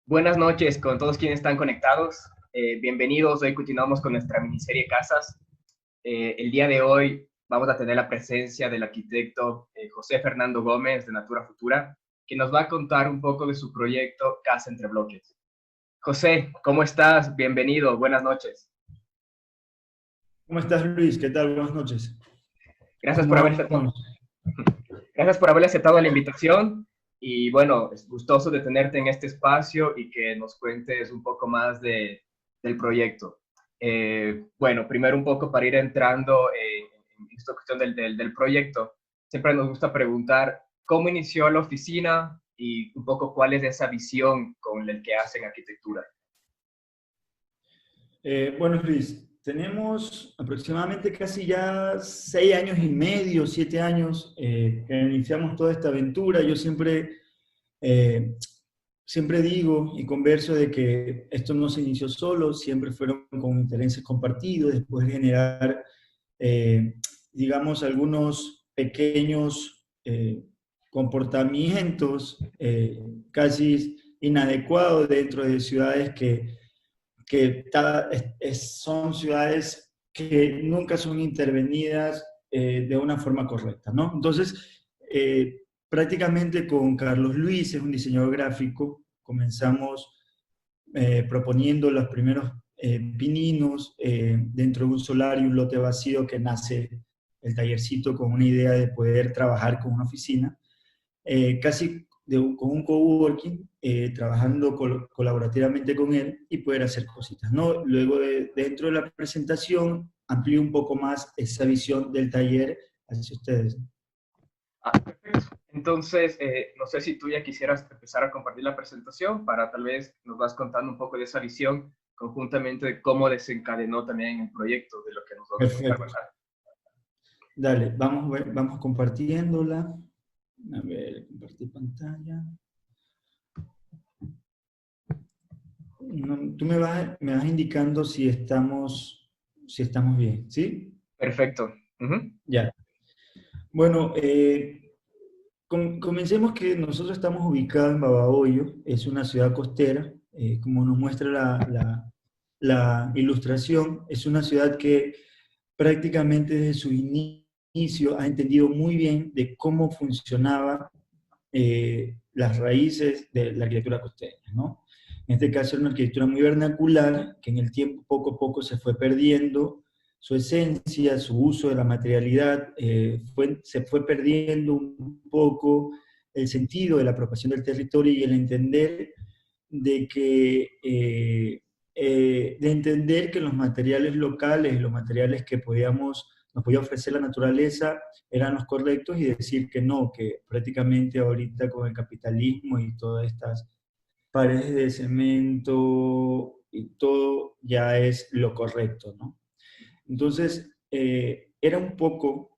Buenas noches con todos quienes están conectados. Bienvenidos. Hoy continuamos con nuestra miniserie Casas. El día de hoy vamos a tener la presencia del arquitecto José Fernando Gómez de Natura Futura, que nos va a contar un poco de su proyecto Casa entre Bloques. José, ¿cómo estás? Bienvenido. Buenas noches. ¿Cómo estás, Luis? ¿Qué tal? Buenas noches. Gracias ¿Cómo por haber vamos? Gracias por haber aceptado la invitación y bueno, es gustoso de tenerte en este espacio y que nos cuentes un poco más del proyecto. Bueno, primero un poco para ir entrando en esta cuestión del proyecto, siempre nos gusta preguntar cómo inició la oficina y un poco cuál es esa visión con la que hacen arquitectura. Bueno, Luis, tenemos aproximadamente casi ya 6 años y medio, 7 años que iniciamos toda esta aventura. Yo eh, siempre digo y converso de que esto no se inició solo, siempre fueron con intereses compartidos, después de generar, eh, digamos, algunos pequeños comportamientos casi inadecuados dentro de ciudades que son ciudades que nunca son intervenidas de una forma correcta, ¿no? Entonces, prácticamente con Carlos Luis, es un diseñador gráfico, comenzamos proponiendo los primeros pininos dentro de un solar y un lote vacío que nace el tallercito con una idea de poder trabajar con una oficina con un coworking, trabajando colaborativamente con él y poder hacer cositas, ¿no? Luego, dentro de la presentación, amplío un poco más esa visión del taller hacia ustedes. Ah, perfecto. Entonces, no sé si tú ya quisieras empezar a compartir la presentación para tal vez nos vas contando un poco de esa visión conjuntamente de cómo desencadenó también el proyecto de lo que nos vas a contar, Perfecto. ¿verdad? Dale, vamos compartiéndola. A ver, compartir pantalla. No, tú me vas indicando si estamos bien, ¿sí? Perfecto. Ujú. Ya. Bueno, comencemos que nosotros estamos ubicados en Babahoyo, es una ciudad costera, como nos muestra la ilustración, es una ciudad que prácticamente desde su inicio ha entendido muy bien de cómo funcionaba las raíces de la arquitectura costeña, ¿no? En este caso era una arquitectura muy vernacular, que en el tiempo poco a poco se fue perdiendo su esencia, su uso de la materialidad, se fue perdiendo un poco el sentido de la apropiación del territorio y el entender de entender que los materiales locales, los materiales que nos podía ofrecer la naturaleza, eran los correctos y decir que no, que prácticamente ahorita con el capitalismo y todas estas paredes de cemento y todo ya es lo correcto, ¿no? Entonces, era un poco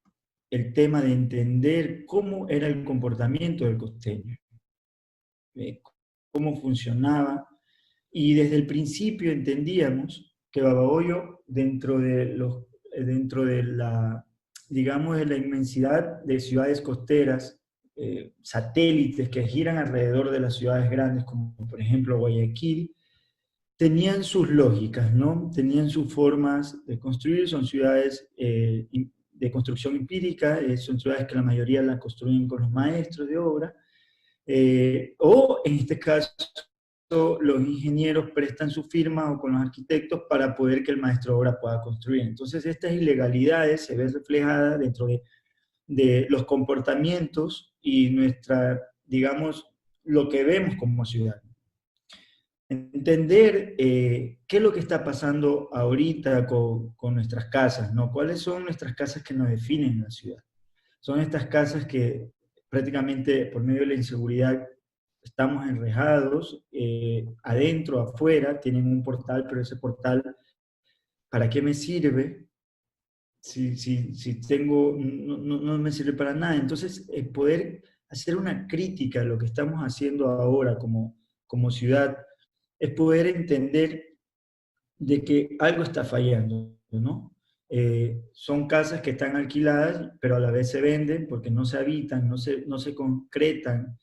el tema de entender cómo era el comportamiento del costeño, eh, cómo funcionaba, y desde el principio entendíamos que Babahoyo, dentro de la, digamos, de la inmensidad de ciudades costeras, satélites que giran alrededor de las ciudades grandes, como por ejemplo Guayaquil, tenían sus lógicas, ¿no? Tenían sus formas de construir, son ciudades de construcción empírica, son ciudades que la mayoría las construyen con los maestros de obra, o en este caso los ingenieros prestan su firma o con los arquitectos para poder que el maestro de obra pueda construir. Entonces estas ilegalidades se ven reflejadas dentro de los comportamientos y digamos, lo que vemos como ciudad. Entender qué es lo que está pasando ahorita con nuestras casas, ¿no? ¿Cuáles son nuestras casas que nos definen en la ciudad? Son estas casas que prácticamente por medio de la inseguridad estamos enrejados, adentro, afuera, tienen un portal, pero ese portal, ¿para qué me sirve? Si tengo, no me sirve para nada. Entonces, poder hacer una crítica a lo que estamos haciendo ahora como ciudad es poder entender de que algo está fallando, ¿no? Son casas que están alquiladas, pero a la vez se venden porque no se habitan, no se concretan.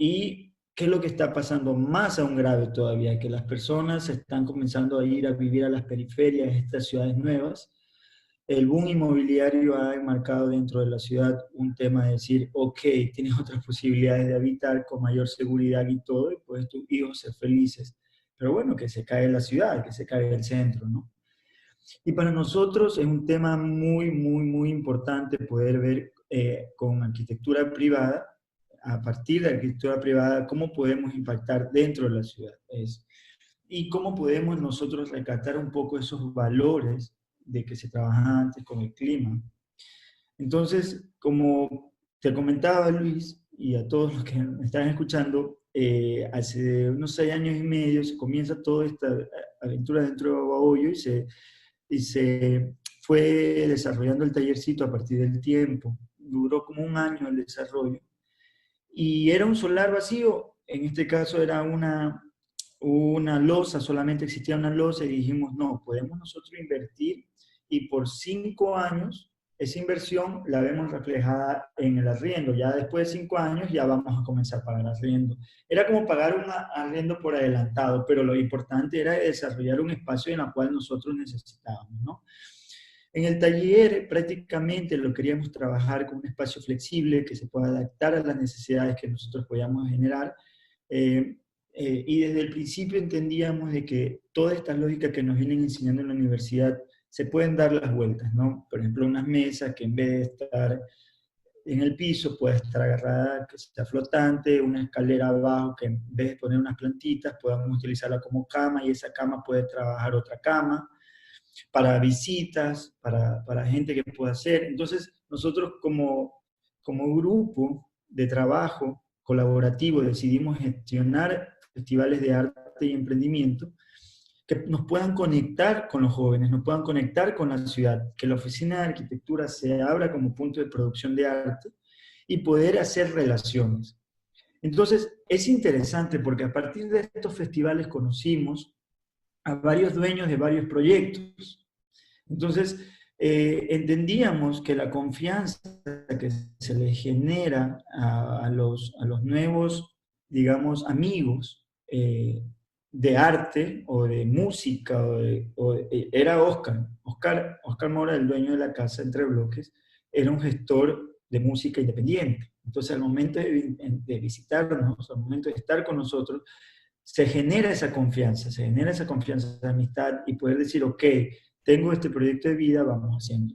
¿Y ¿qué es lo que está pasando? Más aún grave todavía, que las personas están comenzando a ir a vivir a las periferias de estas ciudades nuevas. El boom inmobiliario ha enmarcado dentro de la ciudad un tema de decir, ok, tienes otras posibilidades de habitar con mayor seguridad y todo, y puedes tus hijos ser felices. Pero bueno, que se cae la ciudad, que se cae el centro, ¿no? Y para nosotros es un tema muy, muy, muy importante poder ver con arquitectura privada, a partir de arquitectura privada, cómo podemos impactar dentro de la ciudad. Y cómo podemos nosotros rescatar un poco esos valores de que se trabajaba antes con el clima. Entonces, como te comentaba Luis, y a todos los que me están escuchando, hace unos 6 años y medio se comienza toda esta aventura dentro de Babahoyo y se fue desarrollando el tallercito a partir del tiempo. Duró como un año el desarrollo. Y era un solar vacío, en este caso era una losa, solamente existía una losa y dijimos, no, podemos nosotros invertir y por 5 años esa inversión la vemos reflejada en el arriendo. Ya después de 5 años ya vamos a comenzar a pagar arriendo. Era como pagar un arriendo por adelantado, pero lo importante era desarrollar un espacio en el cual nosotros necesitábamos, ¿no? En el taller prácticamente lo queríamos trabajar con un espacio flexible que se pueda adaptar a las necesidades que nosotros podíamos generar. Eh, y desde el principio entendíamos de que todas estas lógicas que nos vienen enseñando en la universidad se pueden dar las vueltas, ¿no? Por ejemplo, unas mesas que en vez de estar en el piso puede estar agarrada, que sea flotante, una escalera abajo que en vez de poner unas plantitas podamos utilizarla como cama y esa cama puede trabajar otra cama para visitas, para gente que pueda hacer. Entonces, nosotros como grupo de trabajo colaborativo decidimos gestionar festivales de arte y emprendimiento que nos puedan conectar con los jóvenes, nos puedan conectar con la ciudad, que la oficina de arquitectura se abra como punto de producción de arte y poder hacer relaciones. Entonces, es interesante porque a partir de estos festivales conocimos a varios dueños de varios proyectos. Entonces, entendíamos que la confianza que se le genera a los nuevos, digamos, amigos de arte o de música, era Oscar Mora, el dueño de la casa Entre Bloques, era un gestor de música independiente. Entonces, al momento de visitarnos, al momento de estar con nosotros, se genera esa confianza de amistad y poder decir, ok, tengo este proyecto de vida, vamos haciendo.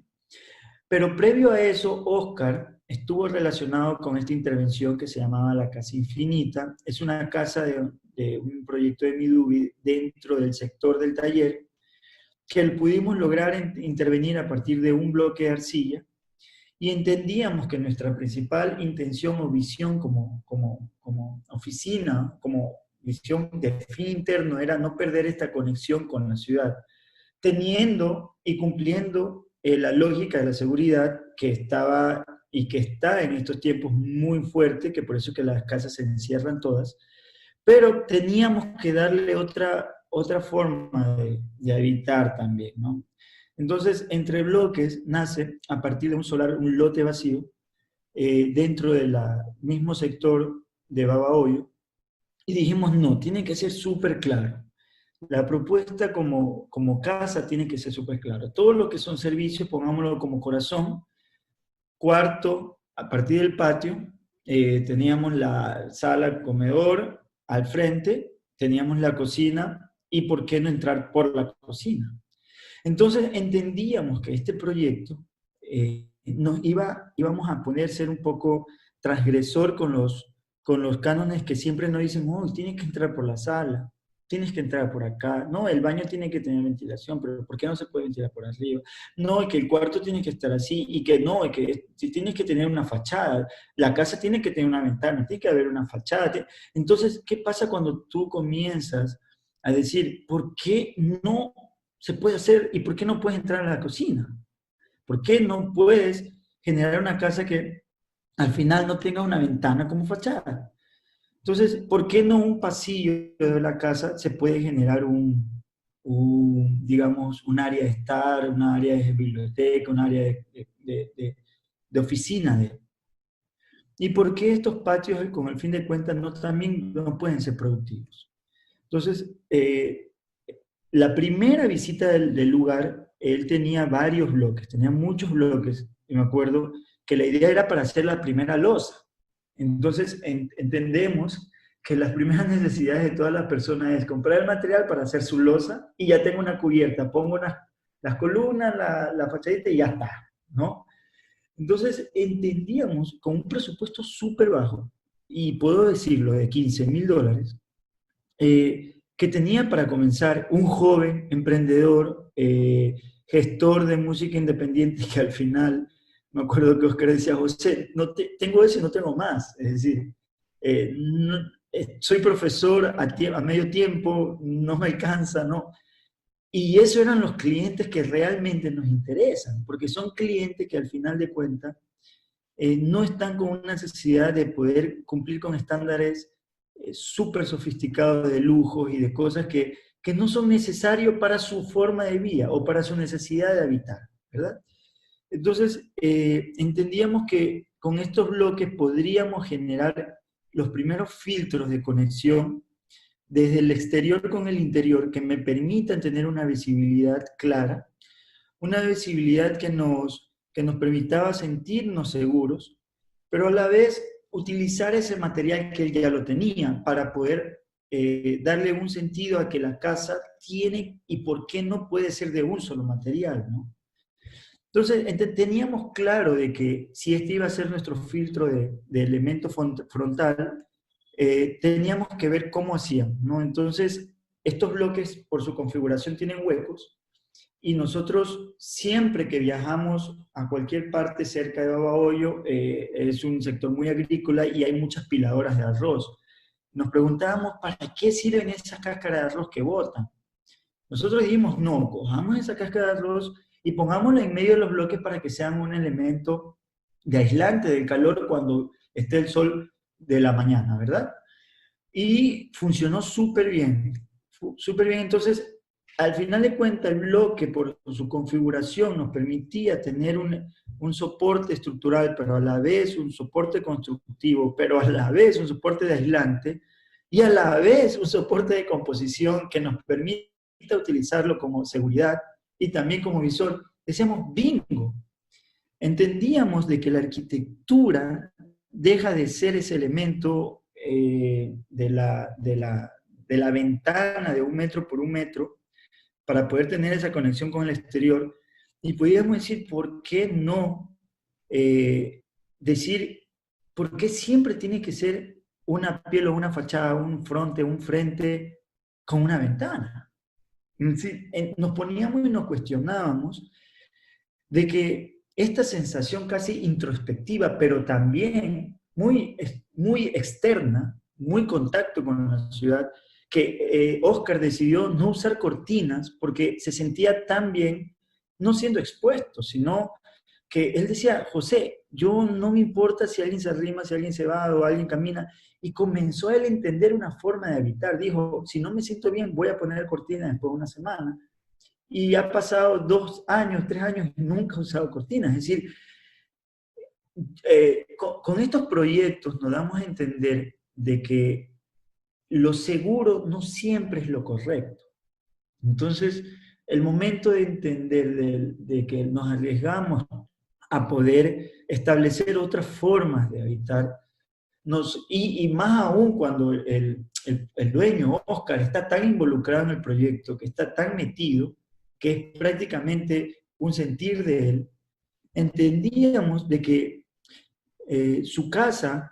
Pero previo a eso, Oscar estuvo relacionado con esta intervención que se llamaba la Casa Infinita. Es una casa de un proyecto de Midubi dentro del sector del taller, que pudimos lograr intervenir a partir de un bloque de arcilla, y entendíamos que nuestra principal intención o visión como oficina, como visión de fin interno, era no perder esta conexión con la ciudad, teniendo y cumpliendo la lógica de la seguridad que estaba y que está en estos tiempos muy fuerte, que por eso es que las casas se encierran todas, pero teníamos que darle otra forma de habitar también, ¿no? Entonces, Entre Bloques nace a partir de un solar, un lote vacío, dentro del mismo sector de Babahoyo, y dijimos, no, tiene que ser súper claro. La propuesta como casa tiene que ser súper clara. Todo lo que son servicios, pongámoslo como corazón, cuarto, a partir del patio, teníamos la sala, comedor al frente, teníamos la cocina, y por qué no entrar por la cocina. Entonces entendíamos que este proyecto íbamos a poner ser un poco transgresor con los cánones que siempre nos dicen, oh, tienes que entrar por la sala, tienes que entrar por acá, no, el baño tiene que tener ventilación, pero ¿por qué no se puede ventilar por arriba? No, es que el cuarto tiene que estar así, y que no, es que tienes que tener una fachada, la casa tiene que tener una ventana, tiene que haber una fachada. Entonces, ¿qué pasa cuando tú comienzas a decir, ¿por qué no se puede hacer y por qué no puedes entrar a la cocina? ¿Por qué no puedes generar una casa que al final no tenga una ventana como fachada? Entonces, ¿por qué no un pasillo de la casa se puede generar digamos, un área de estar, un área de biblioteca, un área de oficina? ¿Y por qué estos patios, con el fin de cuentas, también no pueden ser productivos? Entonces, la primera visita del lugar, él tenía varios bloques, tenía muchos bloques, y me acuerdo que la idea era para hacer la primera losa. Entonces, entendemos que las primeras necesidades de todas las personas es comprar el material para hacer su losa y ya tengo una cubierta, pongo las columnas, la fachadita y ya está, ¿no? Entonces, entendíamos con un presupuesto súper bajo, y puedo decirlo, de $15,000, que tenía para comenzar un joven emprendedor, gestor de música independiente, que al final, me acuerdo que Oscar decía, José, no tengo eso y no tengo más. Es decir, soy profesor a medio tiempo, no me alcanza, ¿no? Y esos eran los clientes que realmente nos interesan, porque son clientes que al final de cuentas no están con una necesidad de poder cumplir con estándares súper sofisticados de lujos y de cosas que no son necesarios para su forma de vida o para su necesidad de habitar, ¿verdad? Entonces, entendíamos que con estos bloques podríamos generar los primeros filtros de conexión desde el exterior con el interior que me permitan tener una visibilidad clara, una visibilidad que nos permitaba sentirnos seguros, pero a la vez utilizar ese material que él ya lo tenía para poder darle un sentido a que la casa tiene y por qué no puede ser de un solo material, ¿no? Entonces, teníamos claro de que si este iba a ser nuestro filtro de elemento frontal, teníamos que ver cómo hacían, ¿no? Entonces, estos bloques, por su configuración, tienen huecos, y nosotros siempre que viajamos a cualquier parte cerca de Babahoyo, es un sector muy agrícola y hay muchas piladoras de arroz. Nos preguntábamos, ¿para qué sirven esas cáscaras de arroz que botan? Nosotros dijimos, no, cojamos esa cáscara de arroz y pongámosla en medio de los bloques para que sean un elemento de aislante del calor cuando esté el sol de la mañana, ¿verdad? Y funcionó súper bien, súper bien. Entonces, al final de cuentas, el bloque, por su configuración, nos permitía tener un soporte estructural, pero a la vez un soporte constructivo, pero a la vez un soporte de aislante, y a la vez un soporte de composición que nos permite utilizarlo como seguridad y también como visor. Decíamos, bingo. Entendíamos de que la arquitectura deja de ser ese elemento de la ventana de 1 metro por 1 metro para poder tener esa conexión con el exterior, y podíamos decir, ¿por qué no decir, por qué siempre tiene que ser una piel o una fachada, un frente con una ventana? Nos poníamos y nos cuestionábamos de que esta sensación casi introspectiva, pero también muy externa, muy contacto con la ciudad, que Oscar decidió no usar cortinas porque se sentía tan bien, no siendo expuesto, sino que él decía, José, yo no me importa si alguien se arrima, si alguien se va o alguien camina, y comenzó a él a entender una forma de habitar. Dijo, si no me siento bien, voy a poner cortinas después de una semana. Y ha pasado 2 años, 3 años y nunca ha usado cortinas. Es decir, con estos proyectos nos damos a entender de que lo seguro no siempre es lo correcto. Entonces, el momento de entender de que nos arriesgamos a poder establecer otras formas de habitar, y más aún cuando el dueño, Oscar, está tan involucrado en el proyecto, que está tan metido, que es prácticamente un sentir de él, entendíamos de que su casa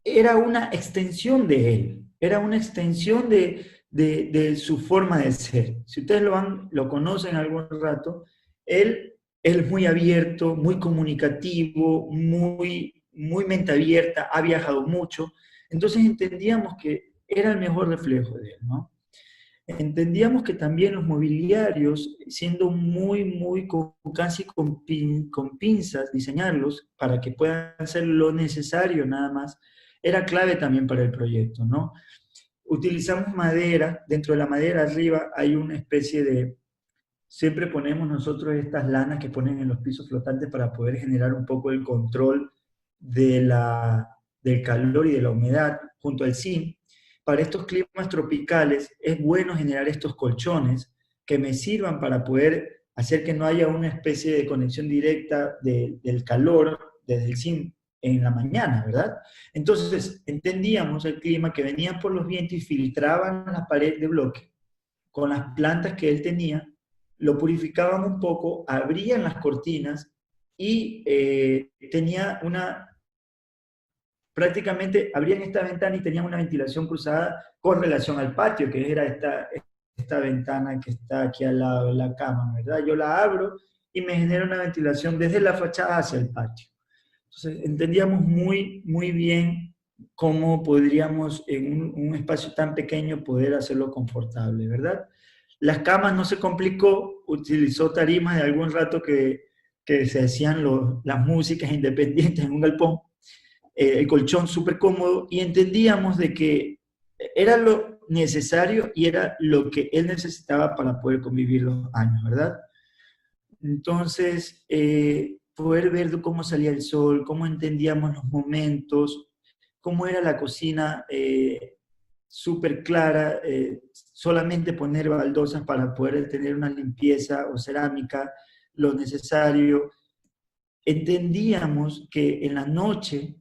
era una extensión de él, era una extensión de su forma de ser. Si ustedes lo conocen algún rato, él es muy abierto, muy comunicativo, muy mente abierta, ha viajado mucho, entonces entendíamos que era el mejor reflejo de él, ¿no? Entendíamos que también los mobiliarios, siendo casi con pinzas, diseñarlos para que puedan ser lo necesario nada más, era clave también para el proyecto, ¿no? Utilizamos madera, dentro de la madera arriba hay una especie siempre ponemos nosotros estas lanas que ponen en los pisos flotantes para poder generar un poco el control del calor y de la humedad junto al zinc. Para estos climas tropicales es bueno generar estos colchones que me sirvan para poder hacer que no haya una especie de conexión directa del calor desde el zinc en la mañana, ¿verdad? Entonces, entendíamos el clima que venían por los vientos y filtraban la pared de bloque con las plantas que él tenía, lo purificaban un poco, abrían las cortinas y tenía prácticamente abrían esta ventana y tenían una ventilación cruzada con relación al patio, que era esta ventana que está aquí al lado de la cama, ¿verdad? Yo la abro y me genera una ventilación desde la fachada hacia el patio. Entonces, entendíamos muy bien cómo podríamos en un espacio tan pequeño poder hacerlo confortable, ¿verdad? Las camas no se complicó, utilizó tarimas de algún rato que se hacían las músicas independientes en un galpón, el colchón súper cómodo, y entendíamos de que era lo necesario y era lo que él necesitaba para poder convivir los años, ¿verdad? Entonces, poder ver cómo salía el sol, cómo entendíamos los momentos, cómo era la cocina súper clara, solamente poner baldosas para poder tener una limpieza o cerámica, lo necesario. Entendíamos que en la noche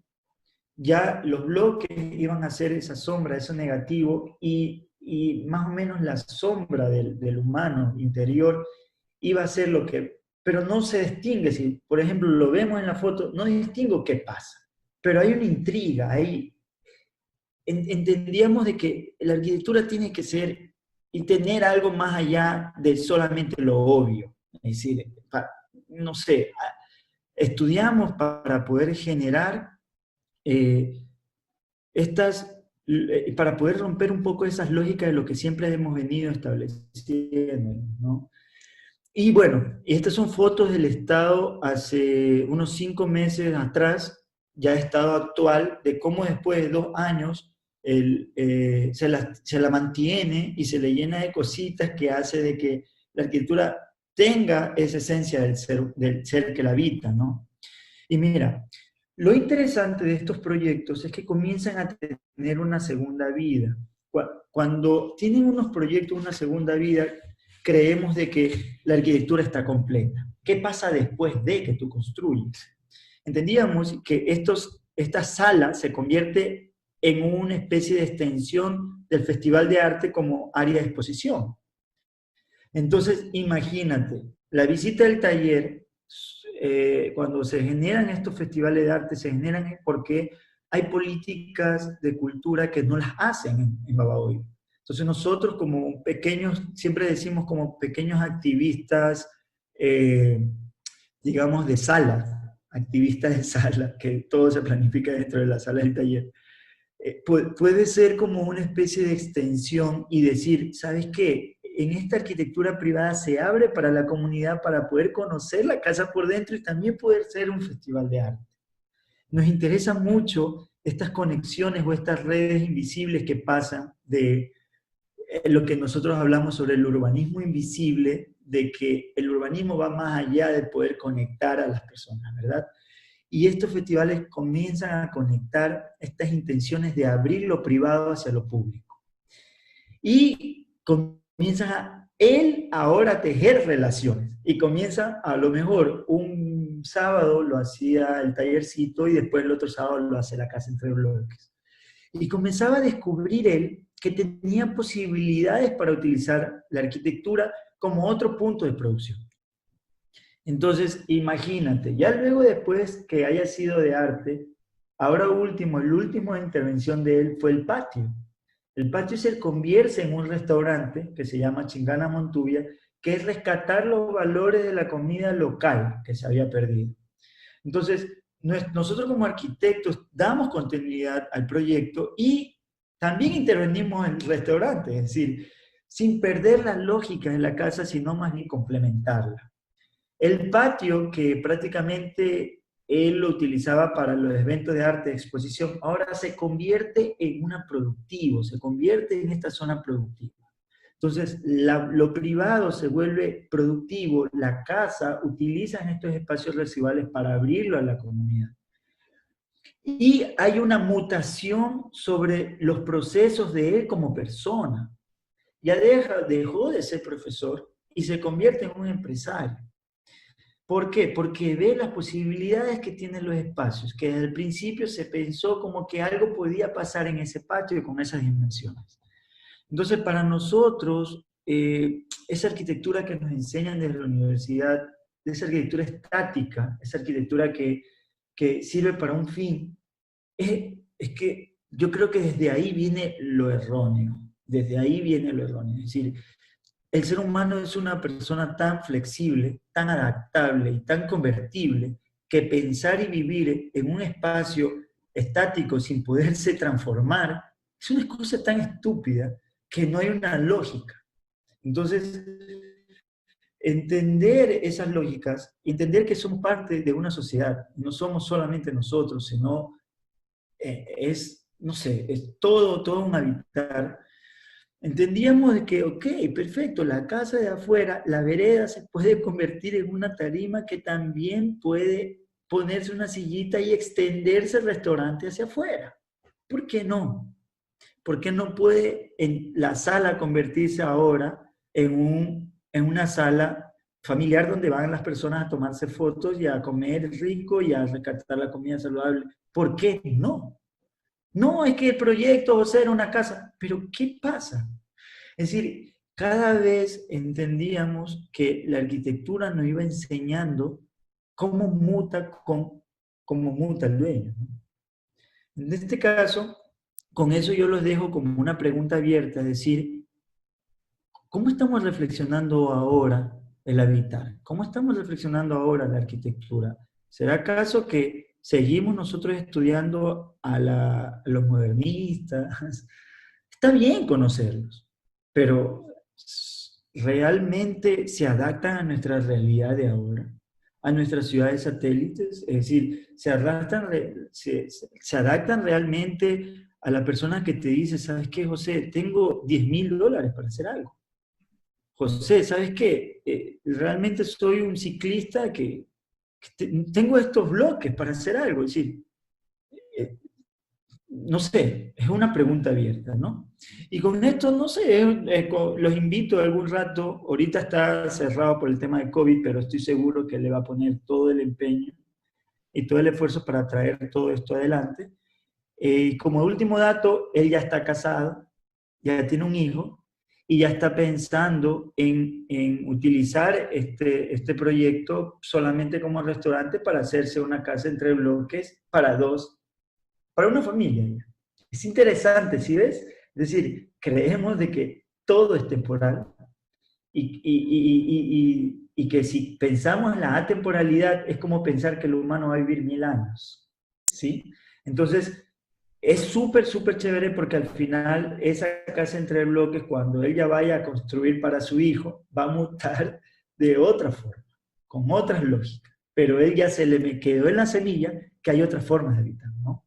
ya los bloques iban a hacer esa sombra, eso negativo, y más o menos la sombra del humano interior iba a ser lo que, pero no se distingue, si por ejemplo lo vemos en la foto, no distingo qué pasa, pero hay una intriga, entendíamos de que la arquitectura tiene que ser y tener algo más allá de solamente lo obvio, es decir, no sé, estudiamos para poder generar eh, para poder romper un poco esas lógicas de lo que siempre hemos venido estableciendo, ¿no? Y bueno, estas son fotos del estado hace unos 5 meses atrás, ya estado actual, de cómo después de 2 años se la mantiene y se le llena de cositas que hace de que la arquitectura tenga esa esencia del ser que la habita, ¿no? Y mira, lo interesante de estos proyectos es que comienzan a tener una segunda vida. Cuando tienen unos proyectos una segunda vida, creemos de que la arquitectura está completa. ¿Qué pasa después de que tú construyes? Entendíamos que esta sala se convierte en una especie de extensión del Festival de Arte como área de exposición. Entonces, imagínate, la visita del taller, cuando se generan estos festivales de arte, se generan porque hay políticas de cultura que no las hacen en Babahoyo. Entonces nosotros como pequeños, siempre decimos como pequeños activistas, digamos de sala, activistas de sala, que todo se planifica dentro de la sala del taller, puede ser como una especie de extensión y decir, ¿sabes qué? En esta arquitectura privada se abre para la comunidad para poder conocer la casa por dentro y también poder ser un festival de arte. Nos interesa mucho estas conexiones o estas redes invisibles que pasan de lo que nosotros hablamos sobre el urbanismo invisible, de que el urbanismo va más allá de poder conectar a las personas, ¿verdad? Y estos festivales comienzan a conectar estas intenciones de abrir lo privado hacia lo público. Y comienzan él ahora a tejer relaciones. Y comienza, a lo mejor, un sábado lo hacía el tallercito y después el otro sábado lo hace la casa entre bloques. Y comenzaba a descubrir él que tenía posibilidades para utilizar la arquitectura como otro punto de producción. Entonces, imagínate, ya luego después que haya sido de arte, ahora último, el último intervención de él fue el patio. El patio se convierte en un restaurante que se llama Chingana Montuvia, que es rescatar los valores de la comida local que se había perdido. Entonces, nosotros como arquitectos damos continuidad al proyecto y también intervenimos en el restaurante, es decir, sin perder la lógica de la casa, sino más bien complementarla. El patio, que prácticamente él lo utilizaba para los eventos de arte de exposición, ahora se convierte en una productivo, se convierte en esta zona productiva. Entonces, lo privado se vuelve productivo, la casa utiliza estos espacios residuales para abrirlo a la comunidad. Y hay una mutación sobre los procesos de él como persona. Ya dejó de ser profesor y se convierte en un empresario. ¿Por qué? Porque ve las posibilidades que tienen los espacios, que desde el principio se pensó como que algo podía pasar en ese patio con esas dimensiones. Entonces, para nosotros, esa arquitectura que nos enseñan desde la universidad, esa arquitectura estática, esa arquitectura que sirve para un fin, es que yo creo que desde ahí viene lo erróneo, desde ahí viene lo erróneo. Es decir, el ser humano es una persona tan flexible, tan adaptable y tan convertible que pensar y vivir en un espacio estático sin poderse transformar es una cosa tan estúpida que no hay una lógica. Entonces, entender esas lógicas, entender que somos parte de una sociedad, no somos solamente nosotros, sino no sé, es todo un habitar. Entendíamos de que, ok, perfecto, la casa de afuera, la vereda se puede convertir en una tarima que también puede ponerse una sillita y extenderse el restaurante hacia afuera. ¿Por qué no? ¿Por qué no puede en la sala convertirse ahora en una sala familiar donde van las personas a tomarse fotos y a comer rico y a rescatar la comida saludable? ¿Por qué no? No, es que el proyecto va a ser una casa. Pero ¿qué pasa? Es decir, cada vez entendíamos que la arquitectura nos iba enseñando cómo cómo muta el dueño, ¿no? En este caso, con eso yo los dejo como una pregunta abierta, es decir, ¿cómo estamos reflexionando ahora el habitar? ¿Cómo estamos reflexionando ahora la arquitectura? ¿Será acaso que seguimos nosotros estudiando a los modernistas? Está bien conocerlos, pero ¿realmente se adaptan a nuestra realidad de ahora? ¿A nuestras ciudades satélites? Es decir, se adaptan realmente a la persona que te dice, ¿sabes qué, José? Tengo $10,000 para hacer algo. José, ¿sabes qué? Realmente soy un ciclista que tengo estos bloques para hacer algo. Es decir, eh, no sé, es una pregunta abierta, ¿no? Y con esto, no sé, los invito algún rato, ahorita está cerrado por el tema de COVID, pero estoy seguro que le va a poner todo el empeño y todo el esfuerzo para traer todo esto adelante. Y como último dato, él ya está casado, ya tiene un hijo, y ya está pensando en utilizar este proyecto solamente como restaurante para hacerse una casa entre bloques para dos, para una familia. Es interesante, ¿sí ves? Es decir, creemos de que todo es temporal y que si pensamos en la atemporalidad es como pensar que el humano va a vivir 1000 años, ¿sí? Entonces, es súper chévere porque al final esa casa entre bloques, cuando él ya vaya a construir para su hijo, va a mutar de otra forma, con otras lógicas. Pero él ya se le quedó en la semilla que hay otras formas de habitar, ¿no?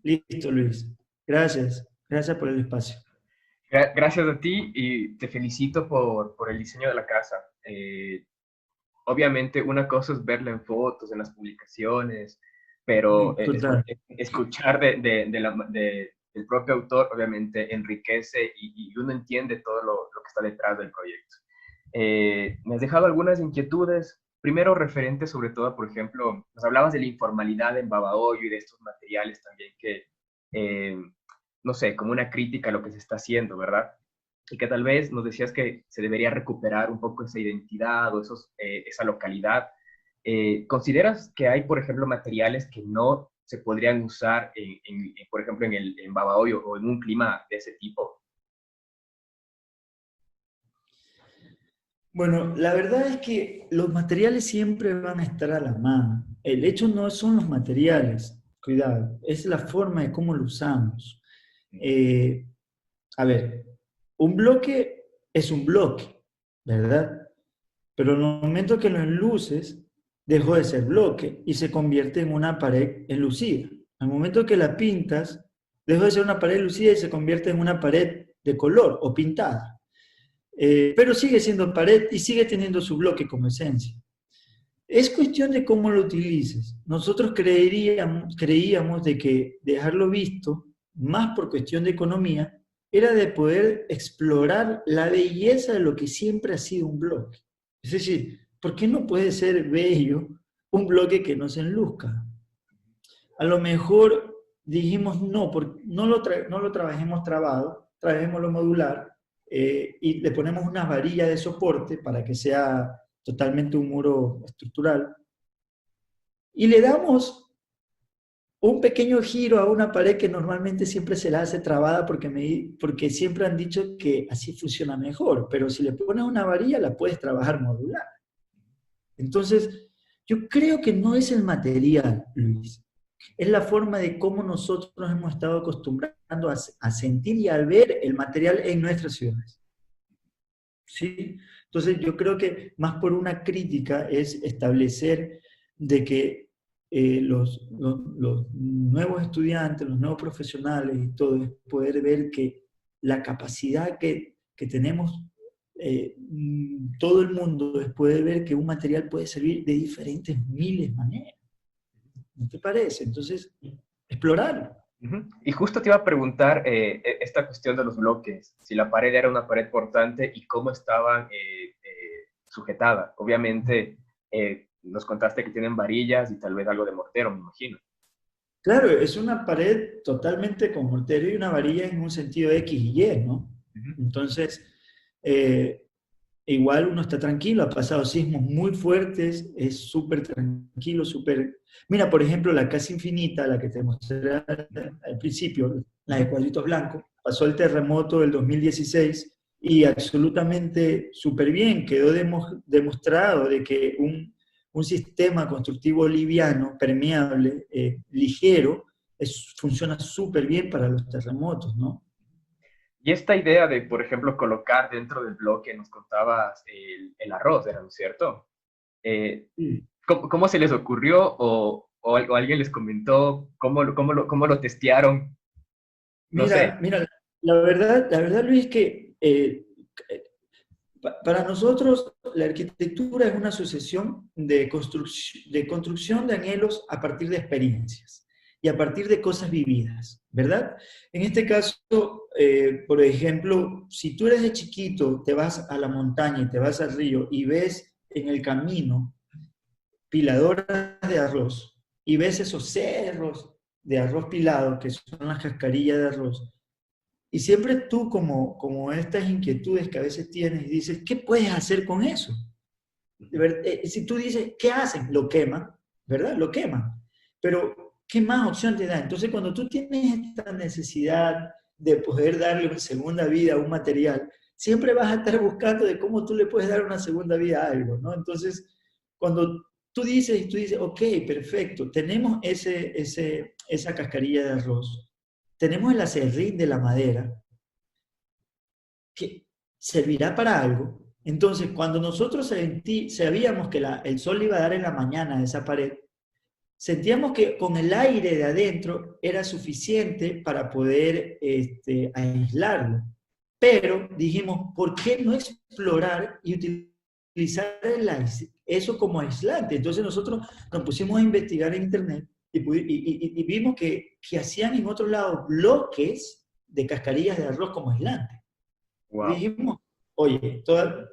Listo, Luis. Gracias. Gracias por el espacio. Gracias a ti y te felicito por el diseño de la casa. Obviamente una cosa es verla en fotos, en las publicaciones, pero Total. escuchar del propio autor obviamente enriquece y uno entiende todo lo que está detrás del proyecto. Me has dejado algunas inquietudes, primero referentes sobre todo, por ejemplo, nos hablabas de la informalidad en Babahoyo y de estos materiales también que, eh, no sé, como una crítica a lo que se está haciendo, ¿verdad? Y que tal vez nos decías que se debería recuperar un poco esa identidad o esa localidad. ¿Consideras que hay, por ejemplo, materiales que no se podrían usar, por ejemplo, en Babahoyo o en un clima de ese tipo? Bueno, la verdad es que los materiales siempre van a estar a la mano. El hecho no son los materiales, cuidado, es la forma de cómo lo usamos. Eh, a ver, un bloque es un bloque, ¿verdad? Pero en el momento que lo enluces, dejó de ser bloque y se convierte en una pared enlucida. Al momento que la pintas, dejó de ser una pared lucida y se convierte en una pared de color o pintada. Pero sigue siendo pared y sigue teniendo su bloque como esencia. Es cuestión de cómo lo utilices. Nosotros creíamos de que dejarlo visto, más por cuestión de economía, era de poder explorar la belleza de lo que siempre ha sido un bloque. Es decir, ¿por qué no puede ser bello un bloque que no se enluzca? A lo mejor dijimos no, no lo trabajemos trabado, trabajémoslo modular y le ponemos una varilla de soporte para que sea totalmente un muro estructural y le damos un pequeño giro a una pared que normalmente siempre se la hace trabada porque siempre han dicho que así funciona mejor, pero si le pones una varilla la puedes trabajar modular. Entonces, yo creo que no es el material, Luis, es la forma de cómo nosotros nos hemos estado acostumbrando a sentir y a ver el material en nuestras ciudades. ¿Sí? Entonces, yo creo que más por una crítica es establecer de que los nuevos estudiantes, los nuevos profesionales y todo, es poder ver que la capacidad que tenemos todo el mundo es poder ver que un material puede servir de diferentes miles de maneras. ¿No te parece? Entonces, explorarlo. Y justo te iba a preguntar esta cuestión de los bloques, si la pared era una pared portante y cómo estaban sujetada. Obviamente, nos contaste que tienen varillas y tal vez algo de mortero, me imagino. Claro, es una pared totalmente con mortero y una varilla en un sentido X y Y, ¿no? Entonces, eh, igual uno está tranquilo, ha pasado sismos muy fuertes, es súper tranquilo, súper... Mira, por ejemplo, la Casa Infinita, la que te mostré al principio, la de cuadritos blancos, pasó el terremoto del 2016 y absolutamente súper bien, quedó demostrado de que un sistema constructivo liviano, permeable, ligero, funciona súper bien para los terremotos, ¿no? Y esta idea de, por ejemplo, colocar dentro del bloque, nos contabas el arroz, ¿era, no es cierto? Sí. ¿Cómo se les ocurrió o alguien les comentó cómo lo testearon? No sé. Mira, la verdad, Luis, que para nosotros la arquitectura es una sucesión de construcción de anhelos a partir de experiencias y a partir de cosas vividas, ¿verdad? En este caso, por ejemplo, si tú eres de chiquito, te vas a la montaña y te vas al río y ves en el camino piladoras de arroz y ves esos cerros de arroz pilado, que son las cascarillas de arroz, y siempre tú como estas inquietudes que a veces tienes y dices, ¿qué puedes hacer con eso? Si tú dices, ¿qué hacen? Lo queman, ¿verdad? Lo queman. Pero, ¿qué más opción te da? Entonces, cuando tú tienes esta necesidad de poder darle una segunda vida a un material, siempre vas a estar buscando de cómo tú le puedes dar una segunda vida a algo, ¿no? Entonces, cuando tú dices, ok, perfecto, tenemos esa cascarilla de arroz, tenemos el acerrín de la madera, que servirá para algo. Entonces, cuando nosotros sabíamos que el sol iba a dar en la mañana a esa pared, sentíamos que con el aire de adentro era suficiente para poder aislarlo. Pero dijimos, ¿por qué no explorar y utilizar eso como aislante? Entonces nosotros nos pusimos a investigar en internet y vimos que hacían en otros lados bloques de cascarillas de arroz como aislante. Y Wow. dijimos, oye,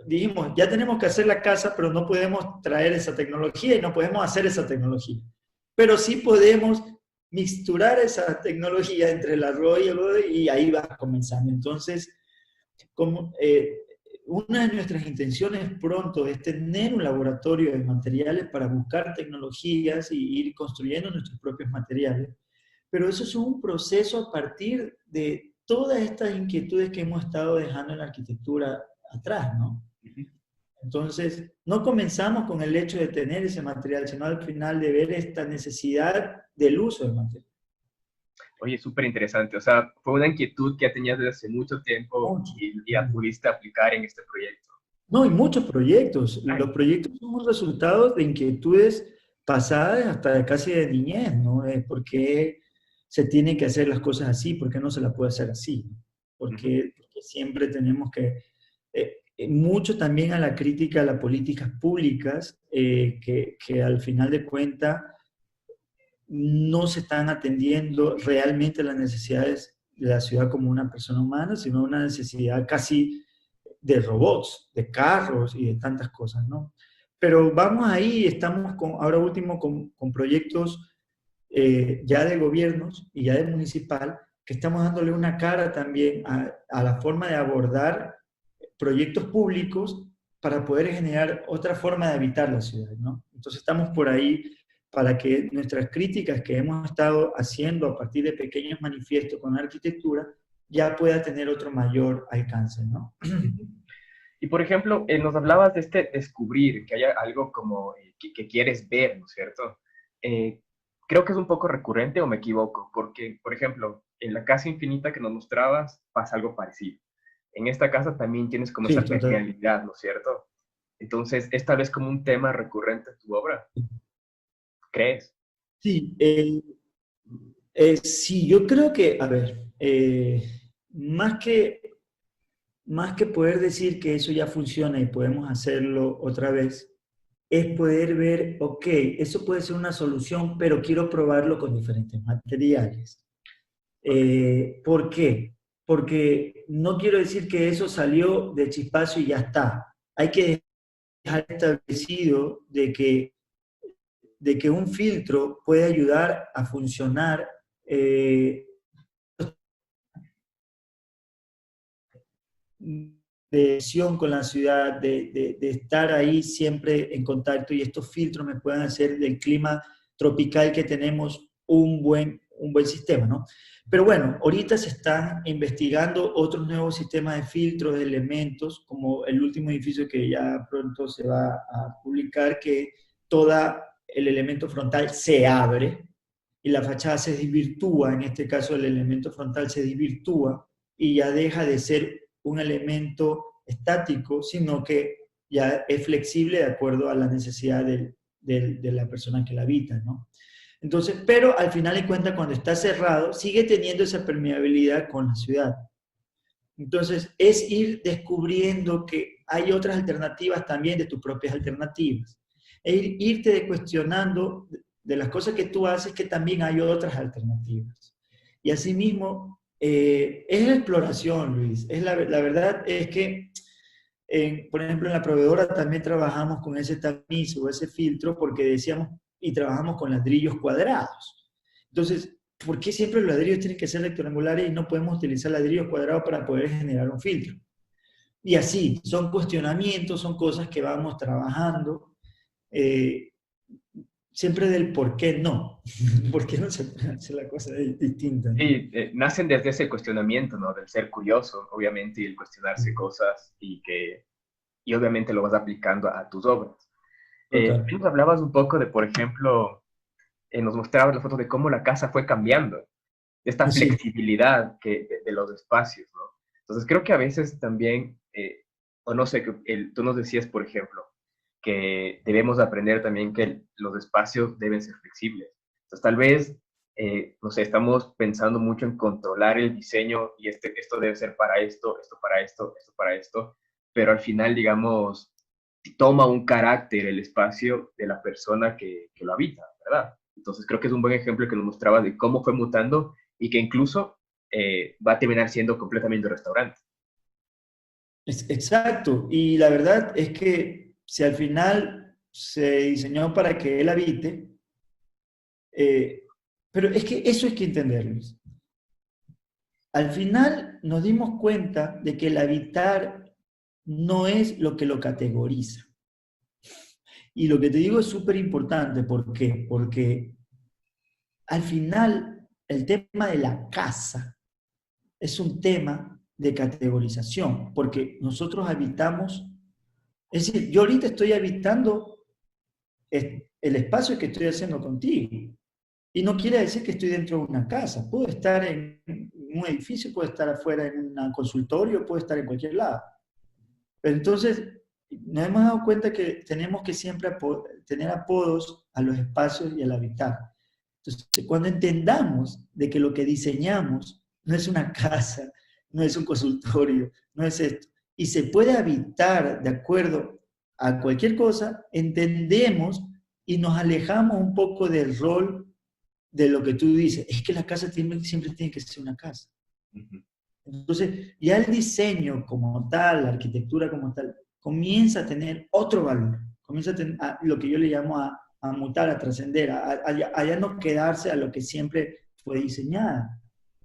dijimos, ya tenemos que hacer la casa, pero no podemos traer esa tecnología y no podemos hacer esa tecnología. Pero sí podemos mixturar esa tecnología entre el arroz y el arroz y ahí va comenzando. Entonces, una de nuestras intenciones pronto es tener un laboratorio de materiales para buscar tecnologías y ir construyendo nuestros propios materiales. Pero eso es un proceso a partir de todas estas inquietudes que hemos estado dejando en la arquitectura atrás, ¿no? Entonces, no comenzamos con el hecho de tener ese material, sino al final de ver esta necesidad del uso del material. Oye, súper interesante. O sea, fue una inquietud que ya tenías desde hace mucho tiempo Mucho. y la pudiste aplicar en este proyecto. No, y muchos proyectos. Ay, Los proyectos son un resultado de inquietudes pasadas hasta casi de niñez, ¿no? ¿Por qué se tiene que hacer las cosas así? ¿Por qué no se las puede hacer así? Porque siempre tenemos que... mucho también a la crítica a las políticas públicas, que al final de cuentas no se están atendiendo realmente las necesidades de la ciudad como una persona humana, sino una necesidad casi de robots, de carros y de tantas cosas, ¿no? Pero vamos ahí, estamos ahora último con proyectos ya de gobiernos y ya de municipal, que estamos dándole una cara también a la forma de abordar proyectos públicos para poder generar otra forma de habitar la ciudad, ¿no? Entonces estamos por ahí para que nuestras críticas que hemos estado haciendo a partir de pequeños manifiestos con la arquitectura ya pueda tener otro mayor alcance, ¿no? Y por ejemplo, nos hablabas de este descubrir, que haya algo como que quieres ver, ¿no es cierto? Eh, Creo que es un poco recurrente o me equivoco, porque, por ejemplo, en la casa infinita que nos mostrabas pasa algo parecido. En esta casa también tienes como Sí, esa total. peculiaridad, ¿no es cierto? Entonces, ¿esta vez como un tema recurrente en tu obra? ¿Crees? Sí, sí, yo creo que, a ver, más que poder decir que eso ya funciona y podemos hacerlo otra vez, es poder ver, ok, eso puede ser una solución, pero quiero probarlo con diferentes materiales. Ok. ¿Por qué? Porque no quiero decir que eso salió de chispazo y ya está. Hay que dejar establecido de que un filtro puede ayudar a funcionar de acción con la ciudad, de estar ahí siempre en contacto y estos filtros me puedan hacer del clima tropical que tenemos un buen sistema, ¿no? Pero bueno, ahorita se están investigando otros nuevos sistemas de filtros, de elementos, como el último edificio que ya pronto se va a publicar, que todo el elemento frontal se abre y la fachada se desvirtúa, en este caso el elemento frontal se desvirtúa y ya deja de ser un elemento estático, sino que ya es flexible de acuerdo a la necesidad de la persona que la habita, ¿no? Entonces, pero al final de cuentas, cuando está cerrado, sigue teniendo esa permeabilidad con la ciudad. Entonces, es ir descubriendo que hay otras alternativas también de tus propias alternativas. E irte cuestionando de las cosas que tú haces que también hay otras alternativas. Y asimismo, es la exploración, Luis. La verdad es que, por ejemplo, en la proveedora también trabajamos con ese tamiz o ese filtro porque decíamos, y trabajamos con ladrillos cuadrados. Entonces, ¿por qué siempre los ladrillos tienen que ser rectangulares y no podemos utilizar ladrillos cuadrados para poder generar un filtro? Y así, son cuestionamientos, son cosas que vamos trabajando, eh, siempre del por qué no. ¿Por qué no se puede hacer la cosa distinta? ¿No? Sí, nacen desde ese cuestionamiento, ¿no? Del ser curioso, obviamente, y el cuestionarse cosas y obviamente lo vas aplicando a tus obras. Total. También nos hablabas un poco de, por ejemplo, nos mostrabas la foto de cómo la casa fue cambiando, de esta Sí, flexibilidad de los espacios, ¿no? Entonces creo que a veces también, o no sé, tú nos decías, por ejemplo, que debemos aprender también que los espacios deben ser flexibles. Entonces tal vez, no sé, estamos pensando mucho en controlar el diseño y esto debe ser para esto para esto para esto, pero al final, digamos, toma un carácter el espacio de la persona que lo habita, ¿verdad? Entonces creo que es un buen ejemplo que nos mostraba de cómo fue mutando y que incluso va a terminar siendo completamente un restaurante. exacto. Y la verdad es que si al final se diseñó para que él habite, pero es que eso hay que entenderlo. Al final nos dimos cuenta de que el habitar no es lo que lo categoriza. Y lo que te digo es súper importante. ¿Por qué? Porque al final el tema de la casa es un tema de categorización, porque nosotros habitamos, es decir, yo ahorita estoy habitando el espacio que estoy haciendo contigo. Y no quiere decir que estoy dentro de una casa. Puedo estar en un edificio, puedo estar afuera en un consultorio, puedo estar en cualquier lado. Pero entonces, nos hemos dado cuenta que tenemos que siempre tener apodos a los espacios y al habitar. Entonces, cuando entendamos de que lo que diseñamos no es una casa, no es un consultorio, no es esto, y se puede habitar de acuerdo a cualquier cosa, entendemos y nos alejamos un poco del rol de lo que tú dices. Es que la casa siempre tiene que ser una casa. Ujú. Entonces, ya el diseño como tal, la arquitectura como tal, comienza a tener otro valor, comienza a tener lo que yo le llamo a mutar, a trascender, a ya no quedarse a lo que siempre fue diseñada.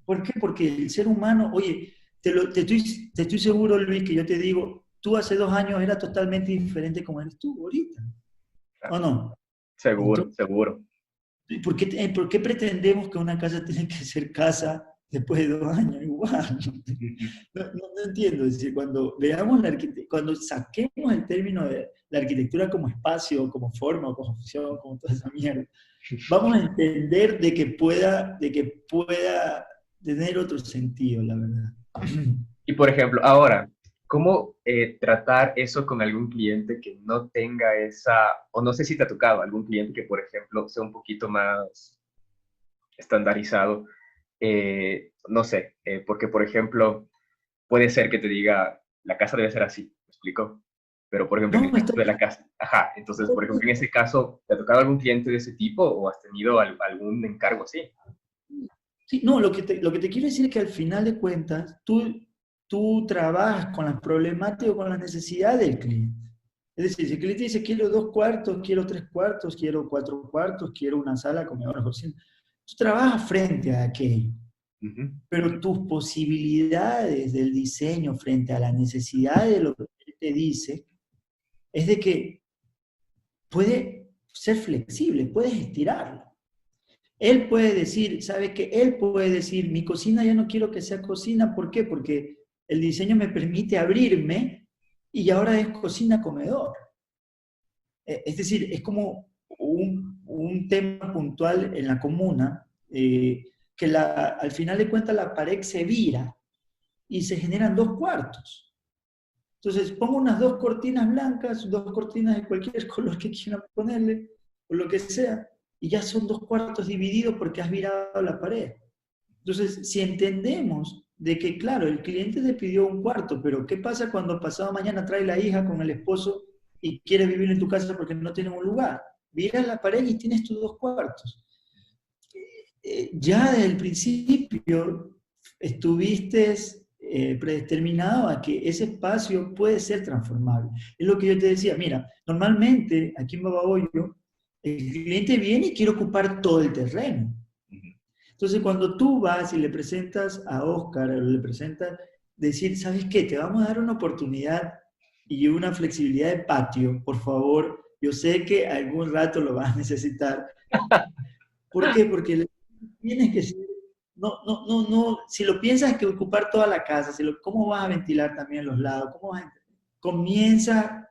¿Por qué? Porque el ser humano, oye, te estoy seguro, Luis, que yo te digo, tú hace 2 años eras totalmente diferente como eres tú ahorita, ¿o Claro. no? Seguro, Entonces, seguro. por qué pretendemos que una casa tiene que ser casa después de 2 años? Igual. Ujú. No entiendo. Es decir, cuando veamos cuando saquemos el término de la arquitectura como espacio, como forma, como función, como toda esa mierda, vamos a entender de que pueda tener otro sentido, la verdad. Y por ejemplo, ahora, ¿cómo tratar eso con algún cliente que no tenga esa, o no sé si te ha tocado algún cliente que, por ejemplo, sea un poquito más estandarizado? No sé, porque, por ejemplo, puede ser que te diga, la casa debe ser así, ¿me explico? Pero, por ejemplo, en el No, caso de la casa, ajá, entonces, por ejemplo, en ese caso, ¿te ha tocado algún cliente de ese tipo o has tenido algún encargo así? sí, no, lo que te quiero decir es que al final de cuentas, tú trabajas con las problemáticas o con las necesidades del cliente. Es decir, si el cliente dice, quiero 2 cuartos, quiero 3 cuartos, quiero 4 cuartos, quiero una sala, comedor, cocina, tú trabajas frente a aquello, Ujú. pero tus posibilidades del diseño frente a la necesidad de lo que él te dice es de que puede ser flexible, puedes estirarlo. Él puede decir, ¿sabe qué? Él puede decir, mi cocina ya no quiero que sea cocina, ¿por qué? Porque el diseño me permite abrirme y ahora es cocina-comedor. Es decir, es como un tema puntual en la comuna, que al final de cuentas la pared se vira y se generan 2 cuartos. Entonces pongo unas 2 cortinas blancas, 2 cortinas de cualquier color que quieran ponerle, o lo que sea, y ya son 2 cuartos divididos porque has virado la pared. Entonces, si entendemos de que, claro, el cliente te pidió un cuarto, pero ¿qué pasa cuando pasado mañana trae la hija con el esposo y quiere vivir en tu casa porque no tienen un lugar? Viras la pared y tienes tus 2 cuartos. Ya desde el principio estuviste predeterminado a que ese espacio puede ser transformable. Es lo que yo te decía, mira, normalmente aquí en Babahoyo, el cliente viene y quiere ocupar todo el terreno. Ujú. Entonces, cuando tú vas y le presentas a Oscar, o le presentas, decir, ¿sabes qué? Te vamos a dar una oportunidad y una flexibilidad de patio, por favor. Yo sé que algún rato lo vas a necesitar. ¿Por qué? Porque tienes que ser, no, si lo piensas que ocupar toda la casa, ¿cómo vas a ventilar también los lados? Comienza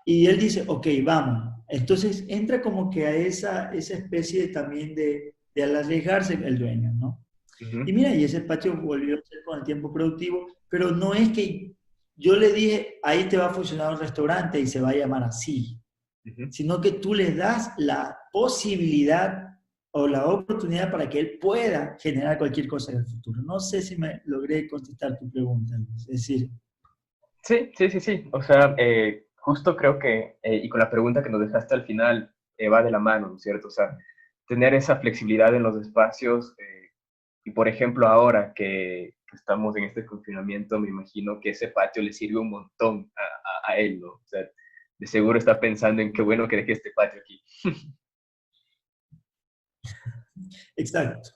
y él dice, ok, vamos. Entonces entra como que a esa especie también de al arriesgarse el dueño, ¿no? Y Ujú. mira, y ese patio volvió a ser con el tiempo productivo, pero no es que yo le dije, ahí te va a funcionar un restaurante y se va a llamar así, Ujú. sino que tú le das la posibilidad o la oportunidad para que él pueda generar cualquier cosa en el futuro. No sé si me logré contestar tu pregunta, Luis. Es decir, Sí, sí, sí, sí. O sea, justo creo que, y con la pregunta que nos dejaste al final, va de la mano, ¿no es cierto? O sea, tener esa flexibilidad en los espacios, y por ejemplo, ahora que estamos en este confinamiento, me imagino que ese patio le sirve un montón a él, ¿no? O sea, de seguro está pensando en qué bueno que dejé este patio aquí. exacto,